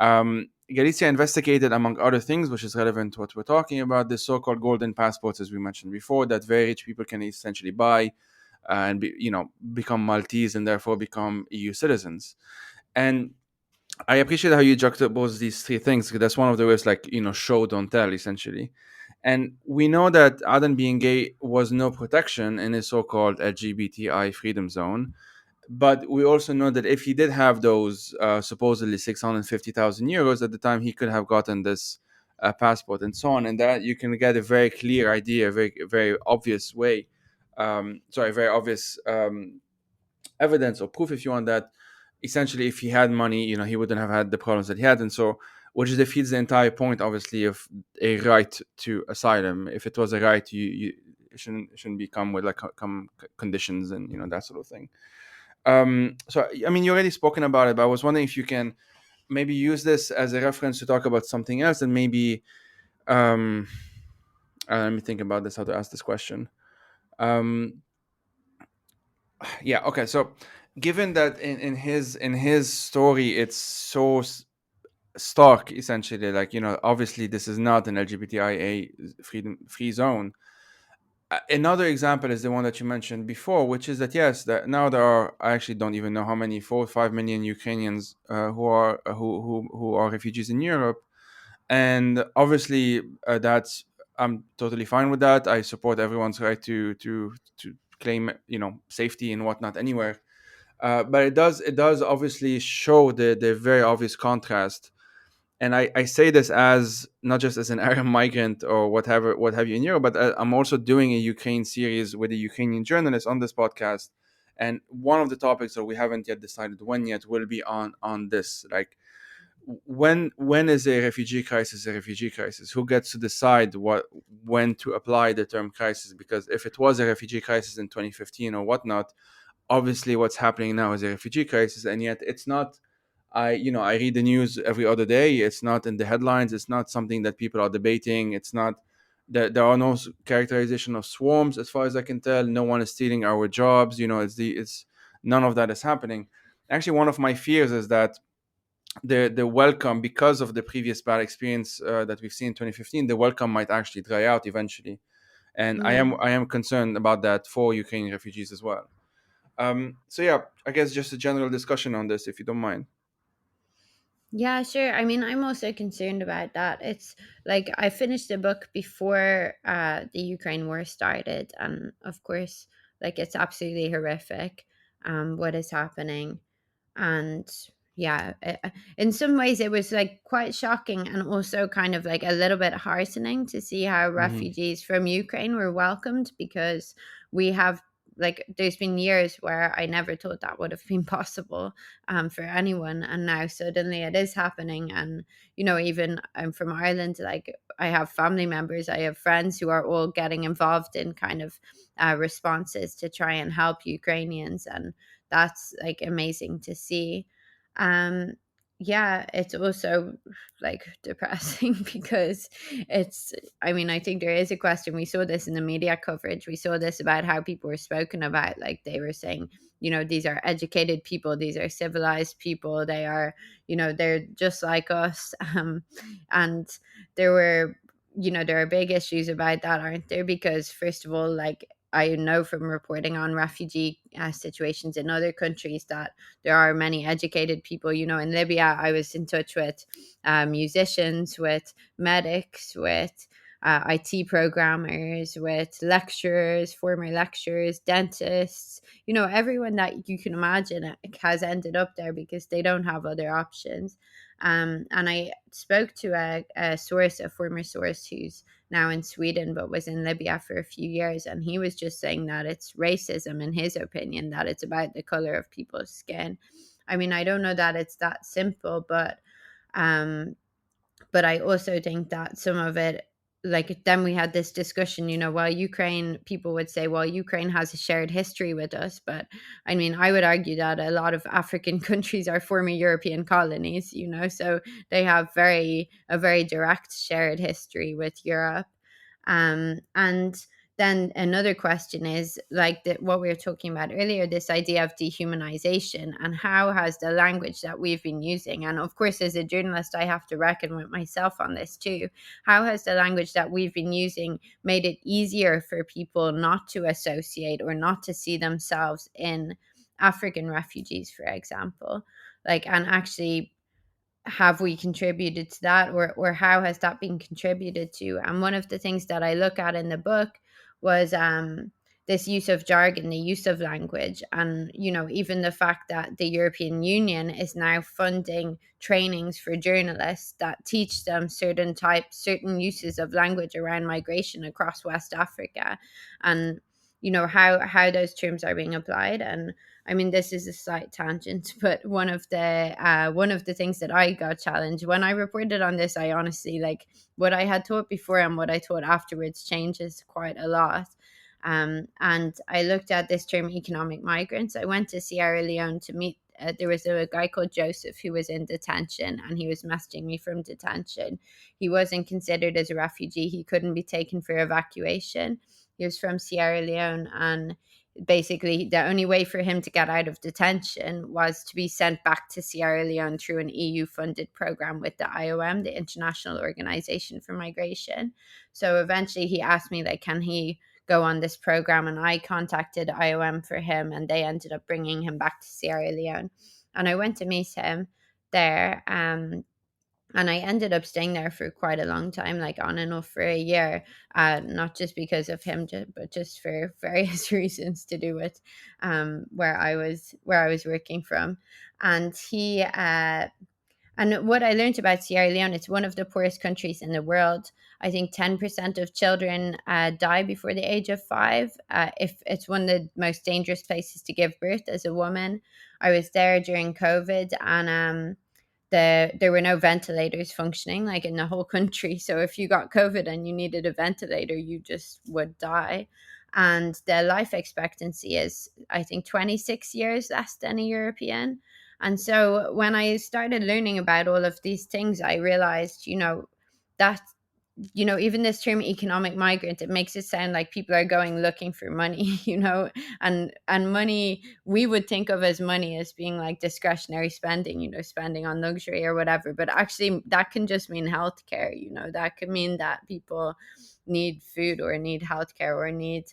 Galicia investigated, among other things, which is relevant to what we're talking about, the so-called golden passports, as we mentioned before, that very rich people can essentially buy and become Maltese and therefore become EU citizens. And I appreciate how you juxtapose these three things, because that's one of the ways, like, show, don't tell, essentially. And we know that Adan being gay was no protection in a so-called LGBTI freedom zone. But we also know that if he did have those supposedly 650,000 euros at the time, he could have gotten this passport and so on. And that you can get a very clear idea, a very obvious way, very obvious evidence or proof, if you want, that essentially if he had money, he wouldn't have had the problems that he had. And so, which defeats the entire point, obviously, of a right to asylum. If it was a right, it shouldn't become with like come conditions and that sort of thing. So I mean, you already spoken about it, but I was wondering if you can maybe use this as a reference to talk about something else, and maybe let me think about this, how to ask this question. um yeah, okay, so given that in his story it's so stark, essentially, like, obviously this is not an LGBTIA free zone. Another example is the one that you mentioned before, which is that yes, that now there are, I actually don't even know how many, 4 or 5 million Ukrainians who are refugees in Europe. And obviously that's, I'm totally fine with that. I support everyone's right to claim safety and whatnot anywhere. But it does obviously show the very obvious contrast. And I say this as not just as an Arab migrant or whatever, what have you, in Europe, but I'm also doing a Ukraine series with a Ukrainian journalist on this podcast. And one of the topics that we haven't yet decided when yet will be on this, like, when is a refugee crisis a refugee crisis? Who gets to decide when to apply the term crisis? Because if it was a refugee crisis in 2015 or whatnot, obviously what's happening now is a refugee crisis, and yet it's not. I read the news every other day. It's not in the headlines. It's not something that people are debating. It's not. There are no characterization of swarms, as far as I can tell. No one is stealing our jobs. It's none of that is happening. Actually, one of my fears is that the welcome, because of the previous bad experience that we've seen in 2015, the welcome might actually dry out eventually, and I am Mm. I am concerned about that for Ukrainian refugees as well. So yeah, I guess just a general discussion on this, if you don't mind. Yeah, sure. I mean, I'm also concerned about that. It's like I finished the book before the Ukraine war started, and of course, like it's absolutely horrific what is happening. And yeah, in some ways it was like quite shocking and also kind of like a little bit heartening to see how Hmm. refugees from Ukraine were welcomed, because we have, like, there's been years where I never thought that would have been possible for anyone, and now suddenly it is happening. And even I'm from Ireland, like I have family members, I have friends who are all getting involved in kind of responses to try and help Ukrainians, and that's like amazing to see. um yeah, it's also like depressing because it's, I mean, I think there is a question. We saw this in the media coverage. We saw this about how people were spoken about. Like they were saying, these are educated people, these are civilized people, they are, they're just like us. And there were, there are big issues about that, aren't there? Because first of all, like I know from reporting on refugee situations in other countries that there are many educated people. In Libya, I was in touch with musicians, with medics, with IT programmers, with lecturers, former lecturers, dentists. Everyone that you can imagine has ended up there because they don't have other options. And I spoke to a source, a former source who's now in Sweden but was in Libya for a few years, and he was just saying that it's racism, in his opinion, that it's about the color of people's skin. I mean, I don't know that it's that simple, um but I also think that some of it, like then we had this discussion, while Ukraine, people would say, well, Ukraine has a shared history with us. But I mean, I would argue that a lot of African countries are former European colonies, so they have a very direct shared history with Europe. And then another question is like what we were talking about earlier, this idea of dehumanization, and how has the language that we've been using, and of course as a journalist I have to reckon with myself on this too, how has the language that we've been using made it easier for people not to associate or not to see themselves in African refugees, for example? Like, and actually, have we contributed to that, or how has that been contributed to? And one of the things that I look at in the book was this use of jargon, the use of language, and even the fact that the European Union is now funding trainings for journalists that teach them certain uses of language around migration across West Africa, and how those terms are being applied. And I mean, this is a slight tangent, but one of the things that I got challenged when I reported on this, I honestly, like, what I had taught before and what I taught afterwards changes quite a lot. And I looked at this term economic migrants. I went to Sierra Leone to meet. There was a guy called Joseph who was in detention, and he was messaging me from detention. He wasn't considered as a refugee. He couldn't be taken for evacuation. He was from Sierra Leone, and basically the only way for him to get out of detention was to be sent back to Sierra Leone through an EU funded program with the IOM, the International Organization for Migration. So eventually he asked me, like, can he go on this program? And I contacted IOM for him, and they ended up bringing him back to Sierra Leone. And I went to meet him there. And I ended up staying there for quite a long time, like on and off for a year, not just because of him, but just for various reasons to do with where I was working from. And what I learned about Sierra Leone, it's one of the poorest countries in the world. I think 10% of children die before the age of 5. If it's one of the most dangerous places to give birth as a woman. I was there during COVID, and there were no ventilators functioning, like, in the whole country. So if you got COVID and you needed a ventilator, you just would die. And the life expectancy is, I think, 26 years less than a European. And so when I started learning about all of these things, I realized, that even this term economic migrant, it makes it sound like people are going looking for money, and money we would think of as money as being like discretionary spending, spending on luxury or whatever. But actually, that can just mean healthcare. That could mean that people need food or need healthcare or need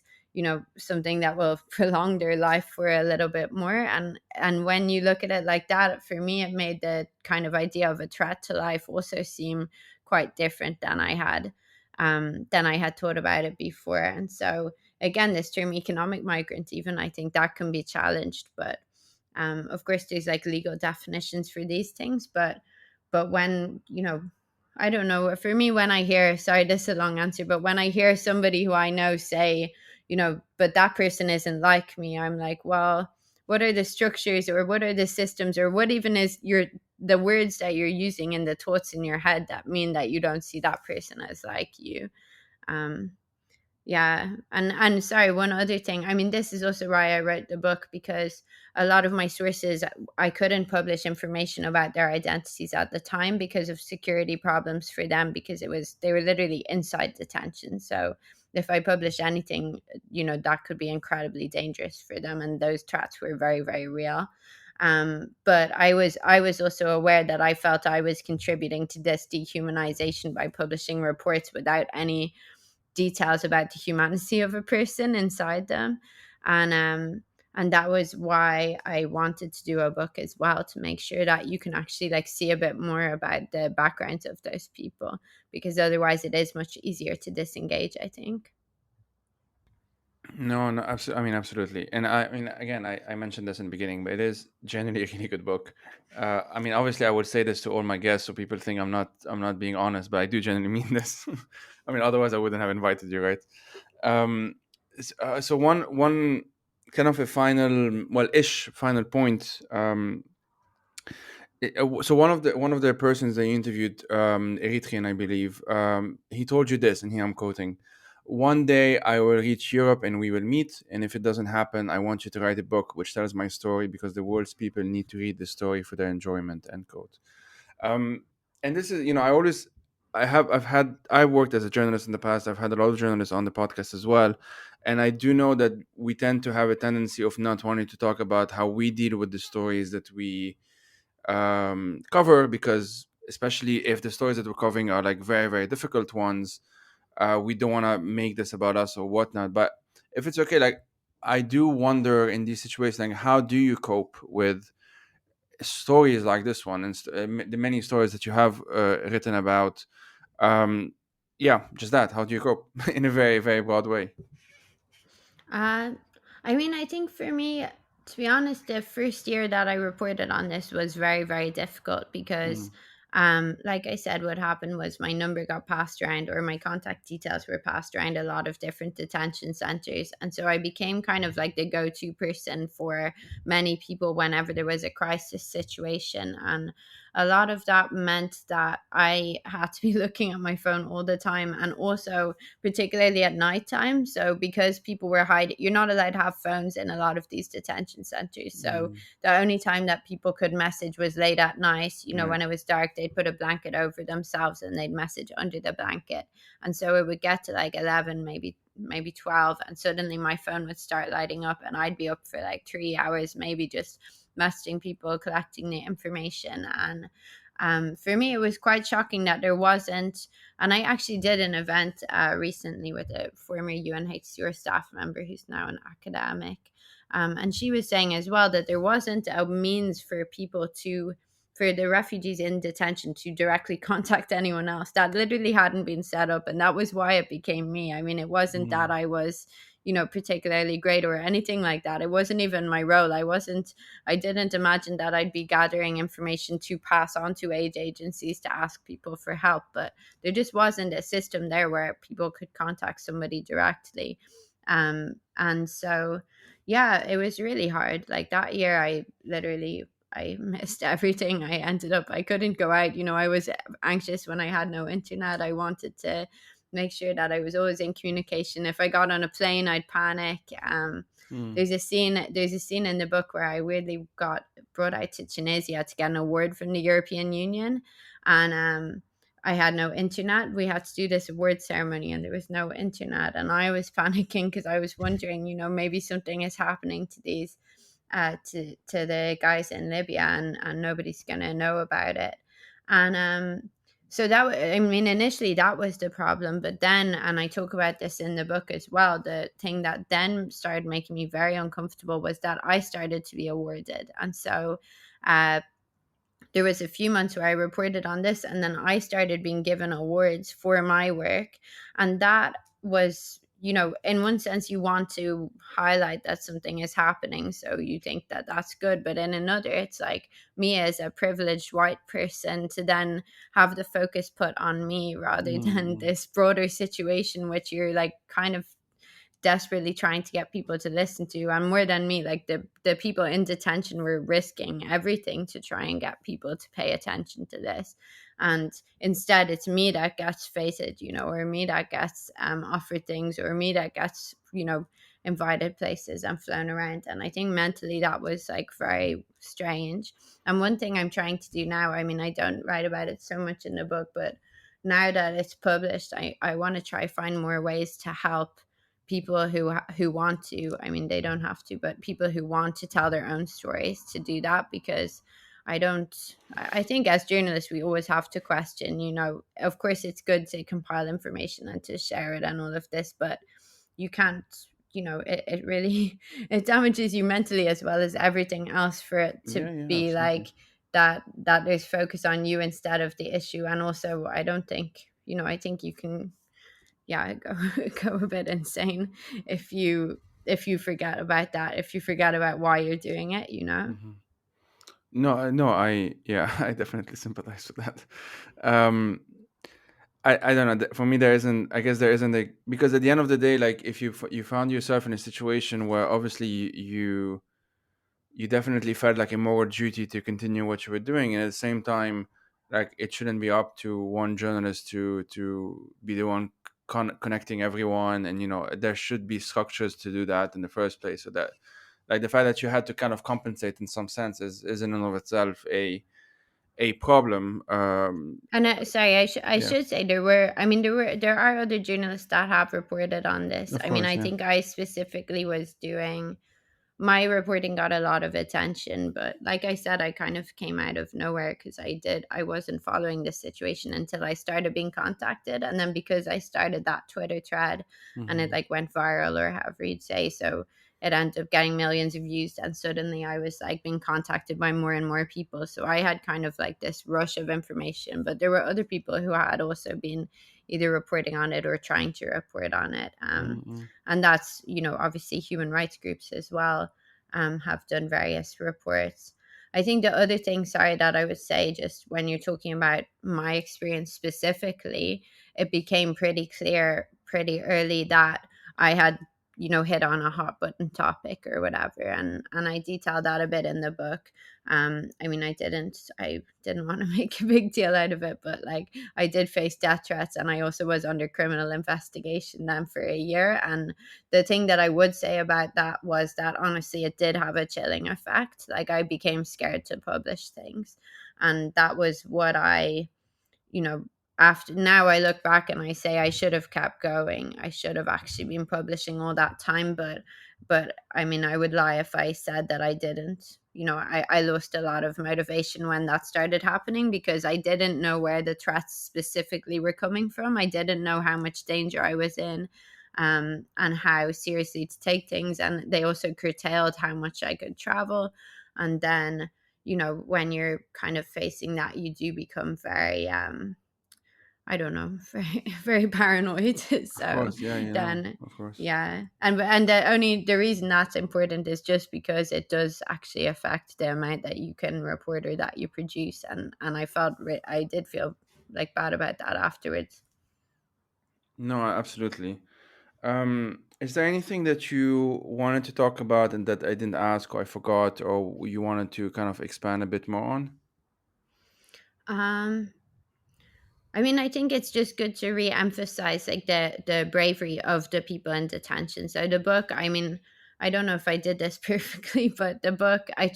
something that will prolong their life for a little bit more. And when you look at it like that, for me, it made the kind of idea of a threat to life also seem quite different than I had thought about it before. And so again, this term economic migrant, even, I think that can be challenged. But of course, there's like legal definitions for these things. But when I don't know. For me, when I hear, sorry, this is a long answer, but when I hear somebody who I know say, but that person isn't like me, I'm like, well, what are the structures, or what are the systems, or what even is the words that you're using and the thoughts in your head that mean that you don't see that person as like you? Um, yeah. And sorry, one other thing. I mean, this is also why I wrote the book, because a lot of my sources, I couldn't publish information about their identities at the time because of security problems for them, because they were literally inside detention. So if I publish anything, that could be incredibly dangerous for them, and those threats were very, very real. But I was also aware that I felt I was contributing to this dehumanization by publishing reports without any details about the humanity of a person inside them. And that was why I wanted to do a book as well, to make sure that you can actually like see a bit more about the backgrounds of those people, because otherwise it is much easier to disengage, I think. No, no, absolutely. I mean, absolutely. And I mean, again, I mentioned this in the beginning, but it is genuinely a really good book. I mean, obviously, I would say this to all my guests, so people think I'm not being honest, but I do genuinely mean this. I mean, otherwise, I wouldn't have invited you, right? So one kind of a final, well, ish final point. So one of the persons they interviewed, Eritrean, I believe, he told you this, and here I'm quoting: "One day I will reach Europe and we will meet, and if it doesn't happen, I want you to write a book which tells my story because the world's people need to read the story for their enjoyment." End quote. Um, and this is, I've worked as a journalist in the past. I've had a lot of journalists on the podcast as well, and I do know that we tend to have a tendency of not wanting to talk about how we deal with the stories that we cover, because especially if the stories that we're covering are like very, very difficult ones, we don't want to make this about us or whatnot. But if it's okay, like, I do wonder in these situations, like, how do you cope with stories like this one, and the many stories that you have written about? um yeah, just that, how do you cope in a very, very broad way? Uh, I mean, I think for me, to be honest, the first year that I reported on this was very, very difficult because, Mm, like I said, what happened was my number got passed around, or my contact details were passed around a lot of different detention centers. And so I became kind of like the go to person for many people whenever there was a crisis situation. And a lot of that meant that I had to be looking at my phone all the time, and also particularly at nighttime. So because people were hiding, you're not allowed to have phones in a lot of these detention centers. So mm, the only time that people could message was late at night. yeah. When it was dark, they'd put a blanket over themselves and they'd message under the blanket. And so it would get to like 11, maybe 12, and suddenly my phone would start lighting up, and I'd be up for like 3 hours, maybe just messaging people, collecting the information. And for me, it was quite shocking that there wasn't. And I actually did an event recently with a former UNHCR staff member who's now an academic. And she was saying as well that there wasn't a means for people to, for the refugees in detention to directly contact anyone else. That literally hadn't been set up. And that was why it became me. I mean, it wasn't that Mm, I was, particularly great or anything like that. It wasn't even my role. I didn't imagine that I'd be gathering information to pass on to aid agencies to ask people for help. But there just wasn't a system there where people could contact somebody directly. And so, yeah, it was really hard. Like that year, I missed everything. I couldn't go out. I was anxious when I had no internet. I wanted to make sure that I was always in communication. If I got on a plane, I'd panic. mm, There's a scene in the book where I weirdly got brought out to Tunisia to get an award from the European Union, and I had no internet. We had to do this award ceremony, and there was no internet, and I was panicking because I was wondering, maybe something is happening to these to the guys in Libya, and nobody's gonna know about it. And so I mean, initially that was the problem, but then, and I talk about this in the book as well, the thing that then started making me very uncomfortable was that I started to be awarded. And so uh, there was a few months where I reported on this, and then I started being given awards for my work. And that was, in one sense, you want to highlight that something is happening. So you think that that's good. But in another, it's like me as a privileged white person to then have the focus put on me rather than mm, this broader situation, which you're like kind of desperately trying to get people to listen to. And more than me, like the people in detention were risking everything to try and get people to pay attention to this. And instead it's me that gets fated, or me that gets offered things, or me that gets, invited places and flown around. And I think mentally that was like very strange. And one thing I'm trying to do now, I mean, I don't write about it so much in the book, but now that it's published, I want to try find more ways to help people who want to. I mean, they don't have to, but people who want to tell their own stories to do that. Because I think as journalists we always have to question, of course it's good to compile information and to share it and all of this, but you can't, it really it damages you mentally as well as everything else for it to yeah, yeah, be absolutely. like that there's focus on you instead of the issue. And also I don't think, I think you can, yeah, go go a bit insane if you forget about that, if you forget about why you're doing it. Hmm. No, no, yeah, I definitely sympathize with that. Um, I don't know. For me, there isn't. I guess there isn't a because at the end of the day, like if you found yourself in a situation where obviously you definitely felt like a moral duty to continue what you were doing, and at the same time, like it shouldn't be up to one journalist to be the one connecting everyone, and there should be structures to do that in the first place. So that like the fact that you had to kind of compensate in some sense is in and of itself a problem. And sorry, I Yeah, should say there are other journalists that have reported on this. of I mean, course, I yeah. think I specifically was doing, my reporting got a lot of attention, but like I said, I kind of came out of nowhere because I wasn't following this situation until I started being contacted. And then because I started that Twitter thread and it Hmm. like went viral, or however you'd say, so it ended up getting millions of views, and suddenly I was like being contacted by more and more people. So I had kind of like this rush of information, but there were other people who had also been either reporting on it or trying to report on it. Mm-mm. And that's, obviously human rights groups as well have done various reports. I think the other thing, sorry, that I would say, just when you're talking about my experience specifically, it became pretty clear pretty early that I had, hit on a hot button topic or whatever. And I detailed that a bit in the book. I didn't want to make a big deal out of it, but like I did face death threats, and I also was under criminal investigation then for a year. And the thing that I would say about that was that honestly it did have a chilling effect. Like I became scared to publish things. And that was what I, you know, after now I look back and I say I should have kept going. I should have actually been publishing all that time, but I mean I would lie if I said that I didn't. I lost a lot of motivation when that started happening because I didn't know where the threats specifically were coming from. I didn't know how much danger I was in, and how seriously to take things. And they also curtailed how much I could travel. And then, when you're kind of facing that, you do become very, I don't know, very, very paranoid. Of So course, yeah, then, of course. yeah. And the reason that's important is just because it does actually affect the amount that you can report or that you produce. And I did feel like bad about that afterwards. No, absolutely. Is there anything that you wanted to talk about and that I didn't ask or I forgot or you wanted to kind of expand a bit more on? Um, I mean, I think it's just good to re-emphasize like the bravery of the people in detention. So the book, I mean, I don't know if I did this perfectly, but the book, I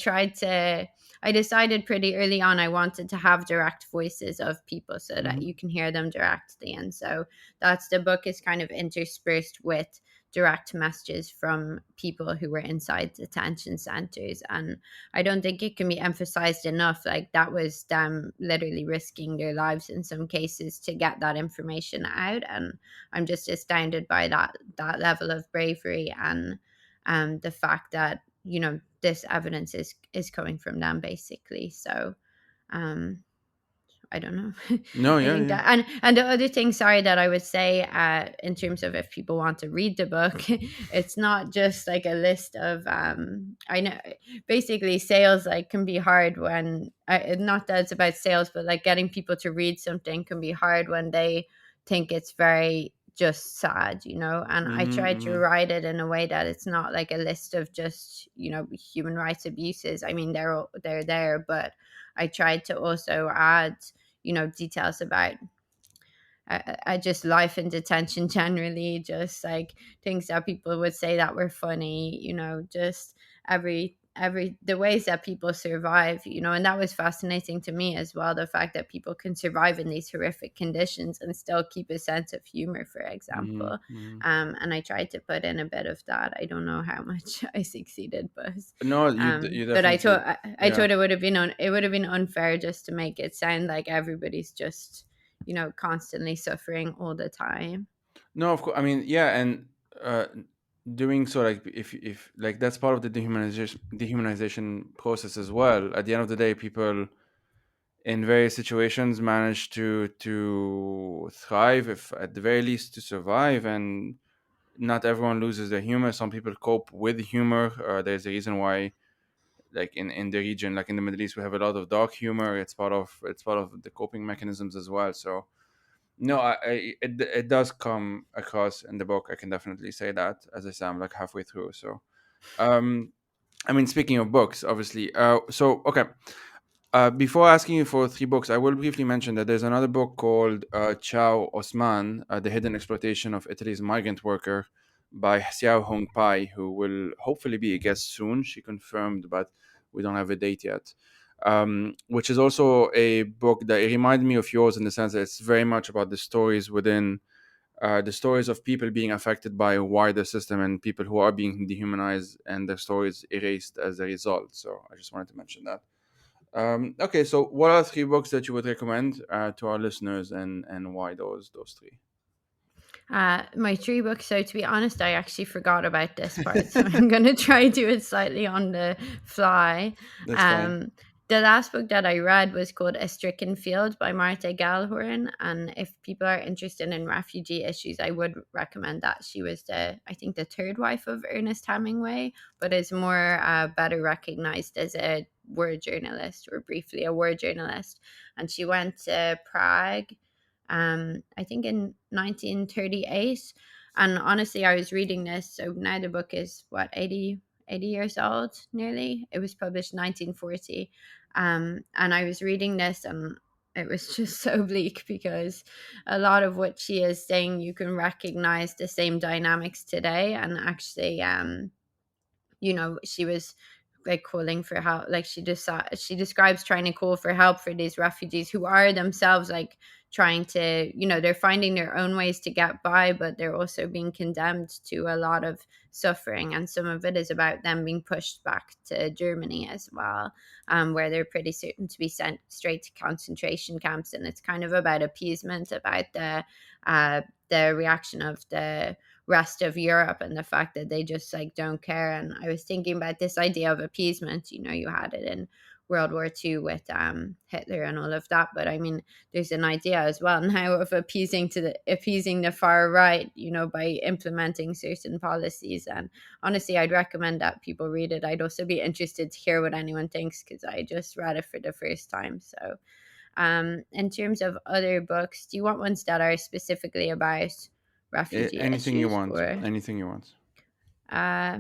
decided pretty early on I wanted to have direct voices of people so that Mm-hmm. you can hear them directly. And so that's the book is kind of interspersed with direct messages from people who were inside detention centers. And I don't think it can be emphasized enough. Like that was them literally risking their lives in some cases to get that information out. And I'm just astounded by that level of bravery and the fact that, this evidence is coming from them basically. So um I don't know. No, I yeah, think yeah. that, and the other thing, sorry, that I would say, in terms of if people want to read the book, it's not just like a list of. I know, basically, sales like can be hard when, not that it's about sales, but like getting people to read something can be hard when they think it's very just sad, And I Mm-hmm, try to mm-hmm. write it in a way that it's not like a list of just human rights abuses. I mean, they're there, but I tried to also add details about just life in detention generally, just like things that people would say that were funny, just every the ways that people survive, and that was fascinating to me as well, the fact that people can survive in these horrific conditions and still keep a sense of humor, for Mm-hmm, example. mm-hmm. And I tried to put in a bit of that. I don't know how much I succeeded, No, you but I definitely, thought I yeah. thought it would have been unfair just to make it sound like everybody's just constantly suffering all the time. No, of course. I mean, yeah, and uh, doing so, like if like that's part of the dehumanization process as well. At the end of the day, people in various situations manage to thrive, if at the very least to survive, and not everyone loses their humor. Some people cope with humor. There's a reason why, like in the region, like in the Middle East, we have a lot of dark humor. It's part of the coping mechanisms as well. So no, it does come across in the book. I can definitely say that, as I say, I'm like halfway through. So um I mean, speaking of books, obviously, so okay. Before asking you for three books, I will briefly mention that there's another book called Chao Osman, The Hidden Exploitation of Italy's Migrant Worker by Xiao Hong Pai, who will hopefully be a guest soon. She confirmed, but we don't have a date yet. Which is also a book that it reminded me of yours in the sense that it's very much about the stories within the stories of people being affected by a wider system and people who are being dehumanized and their stories erased as a result. So I just wanted to mention that. Okay, so what are three books that you would recommend to our listeners, and why those three? My three books. So to be honest, I actually forgot about this part, so I'm going to try do it slightly on the fly. That's fine. Um, the last book that I read was called A Stricken Field by Martha Gellhorn. And if people are interested in refugee issues, I would recommend that. She was I think the third wife of Ernest Hemingway, but is more better recognized as a war journalist, or briefly a war journalist. And she went to Prague, I think in 1938. And honestly, I was reading this. So now the book is what, 80 years old nearly. It was published 1940. And I was reading this, and it was just so bleak, because a lot of what she is saying, you can recognize the same dynamics today. And actually, she was like calling for help. Like she describes trying to call for help for these refugees who are themselves like trying to, they're finding their own ways to get by, but they're also being condemned to a lot of suffering. And some of it is about them being pushed back to Germany as well, where they're pretty certain to be sent straight to concentration camps. And it's kind of about appeasement, about the reaction of the rest of Europe, and the fact that they just like don't care. And I was thinking about this idea of appeasement. You had it in World War II with Hitler and all of that. But I mean, there's an idea as well now of appeasing the far right, by implementing certain policies. And honestly, I'd recommend that people read it. I'd also be interested to hear what anyone thinks, because I just read it for the first time. So in terms of other books, do you want ones that are specifically about refugee Anything you issues, want. or Anything you want. uh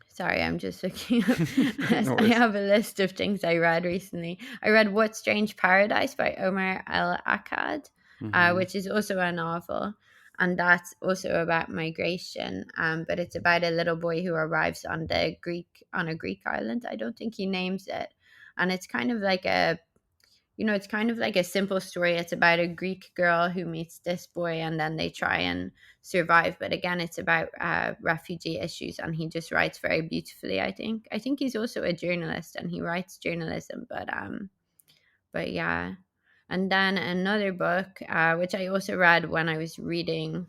sorry, I'm just looking up. No I worries. have a list of things I read recently. I read What Strange Paradise by Omar Akkad, Mm-hmm. which is also a novel, and that's also about migration, but it's about a little boy who arrives on a Greek island. I don't think he names it. And it's kind of like a simple story. It's about a Greek girl who meets this boy, and then they try and survive. But again, it's about refugee issues, and he just writes very beautifully. I think he's also a journalist, and he writes journalism. But yeah. And then another book, which I also read when I was writing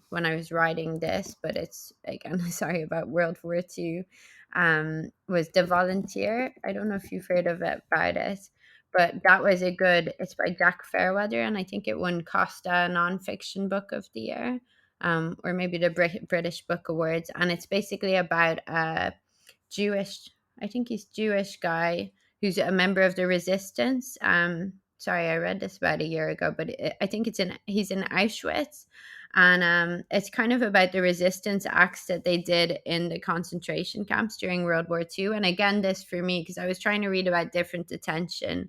this, but it's again, sorry, about World War II, was The Volunteer. I don't know if you've heard of it, about it, but it's by Jack Fairweather, and I think it won Costa Nonfiction Book of the Year, or maybe the British Book Awards. And it's basically about Jewish, I think he's Jewish guy who's a member of the resistance. Sorry, I read this about a year ago, but I think he's in Auschwitz, and it's kind of about the resistance acts that they did in the concentration camps during World War II. And again, this for me, because I was trying to read about different detention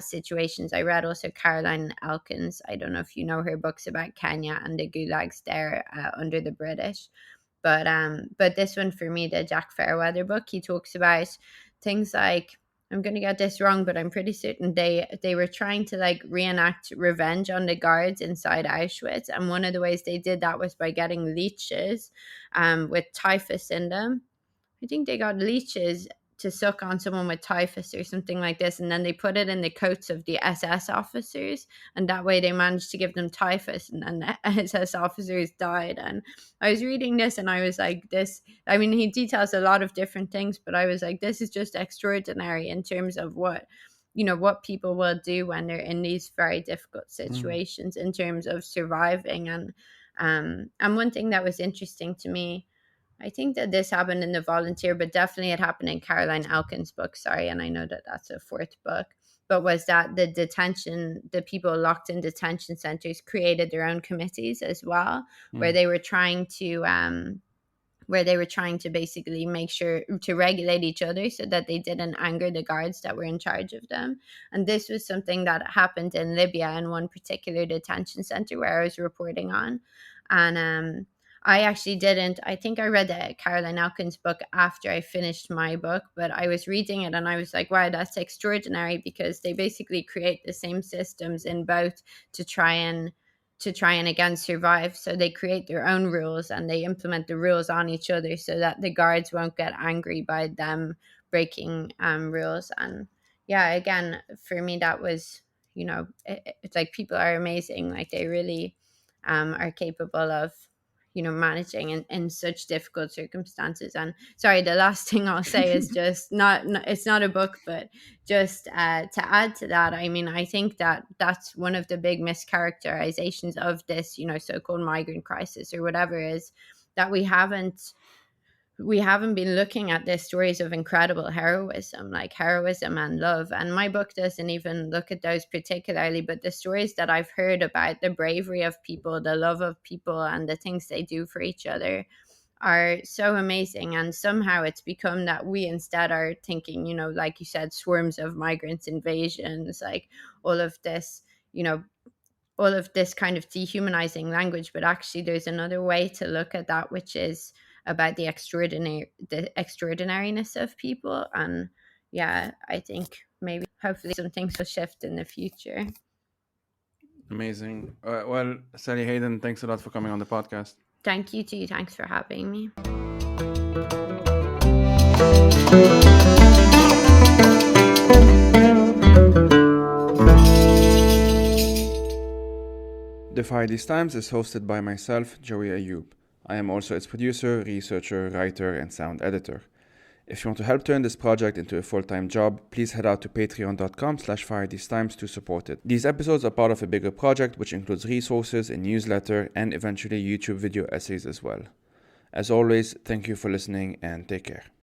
situations. I read also Caroline Elkins. I don't know if you know her books about Kenya and the gulags there under the British. But this one for me, the Jack Fairweather book, he talks about things like, I'm gonna get this wrong, but I'm pretty certain they were trying to like reenact revenge on the guards inside Auschwitz, and one of the ways they did that was by getting leeches, with typhus in them. I think they got leeches to suck on someone with typhus or something like this, and then they put it in the coats of the SS officers, and that way they managed to give them typhus, and then the SS officers died. And I was reading this, and I was like, this. I mean, he details a lot of different things, but I was like, this is just extraordinary in terms of what people will do when they're in these very difficult Mm. situations in terms of surviving. And one thing that was interesting to me, I think that this happened in The Volunteer, but definitely it happened in Caroline Elkins' book. Sorry, and I know that that's a fourth book. But was that the people locked in detention centers created their own committees as well, where Mm. they were trying to basically make sure to regulate each other so that they didn't anger the guards that were in charge of them. And this was something that happened in Libya in one particular detention center where I was reporting on. And I actually didn't. I think I read the Caroline Elkins book after I finished my book, but I was reading it and I was like, wow, that's extraordinary, because they basically create the same systems in both to try and again survive. So they create their own rules and they implement the rules on each other so that the guards won't get angry by them breaking rules. And yeah, again, for me, that was, it's like people are amazing. Like they really are capable of, managing in such difficult circumstances. And sorry, the last thing I'll say is just it's not a book, but just to add to that, I mean, I think that that's one of the big mischaracterizations of this, so-called migrant crisis or whatever, is that we haven't been looking at the stories of incredible heroism, like heroism and love. And my book doesn't even look at those particularly, but the stories that I've heard about the bravery of people, the love of people, and the things they do for each other are so amazing. And somehow it's become that we instead are thinking, like you said, swarms of migrants, invasions, like all of this, kind of dehumanizing language. But actually there's another way to look at that, which is about the extraordinariness of people. And yeah, I think maybe hopefully some things will shift in the future. Amazing. Well, Sally Hayden, thanks a lot for coming on the podcast. Thank you too. Thanks for having me. Defy These Times is hosted by myself, Joey Ayoub. I am also its producer, researcher, writer, and sound editor. If you want to help turn this project into a full-time job, please head out to patreon.com/firethesetimes to support it. These episodes are part of a bigger project which includes resources, a newsletter, and eventually YouTube video essays as well. As always, thank you for listening and take care.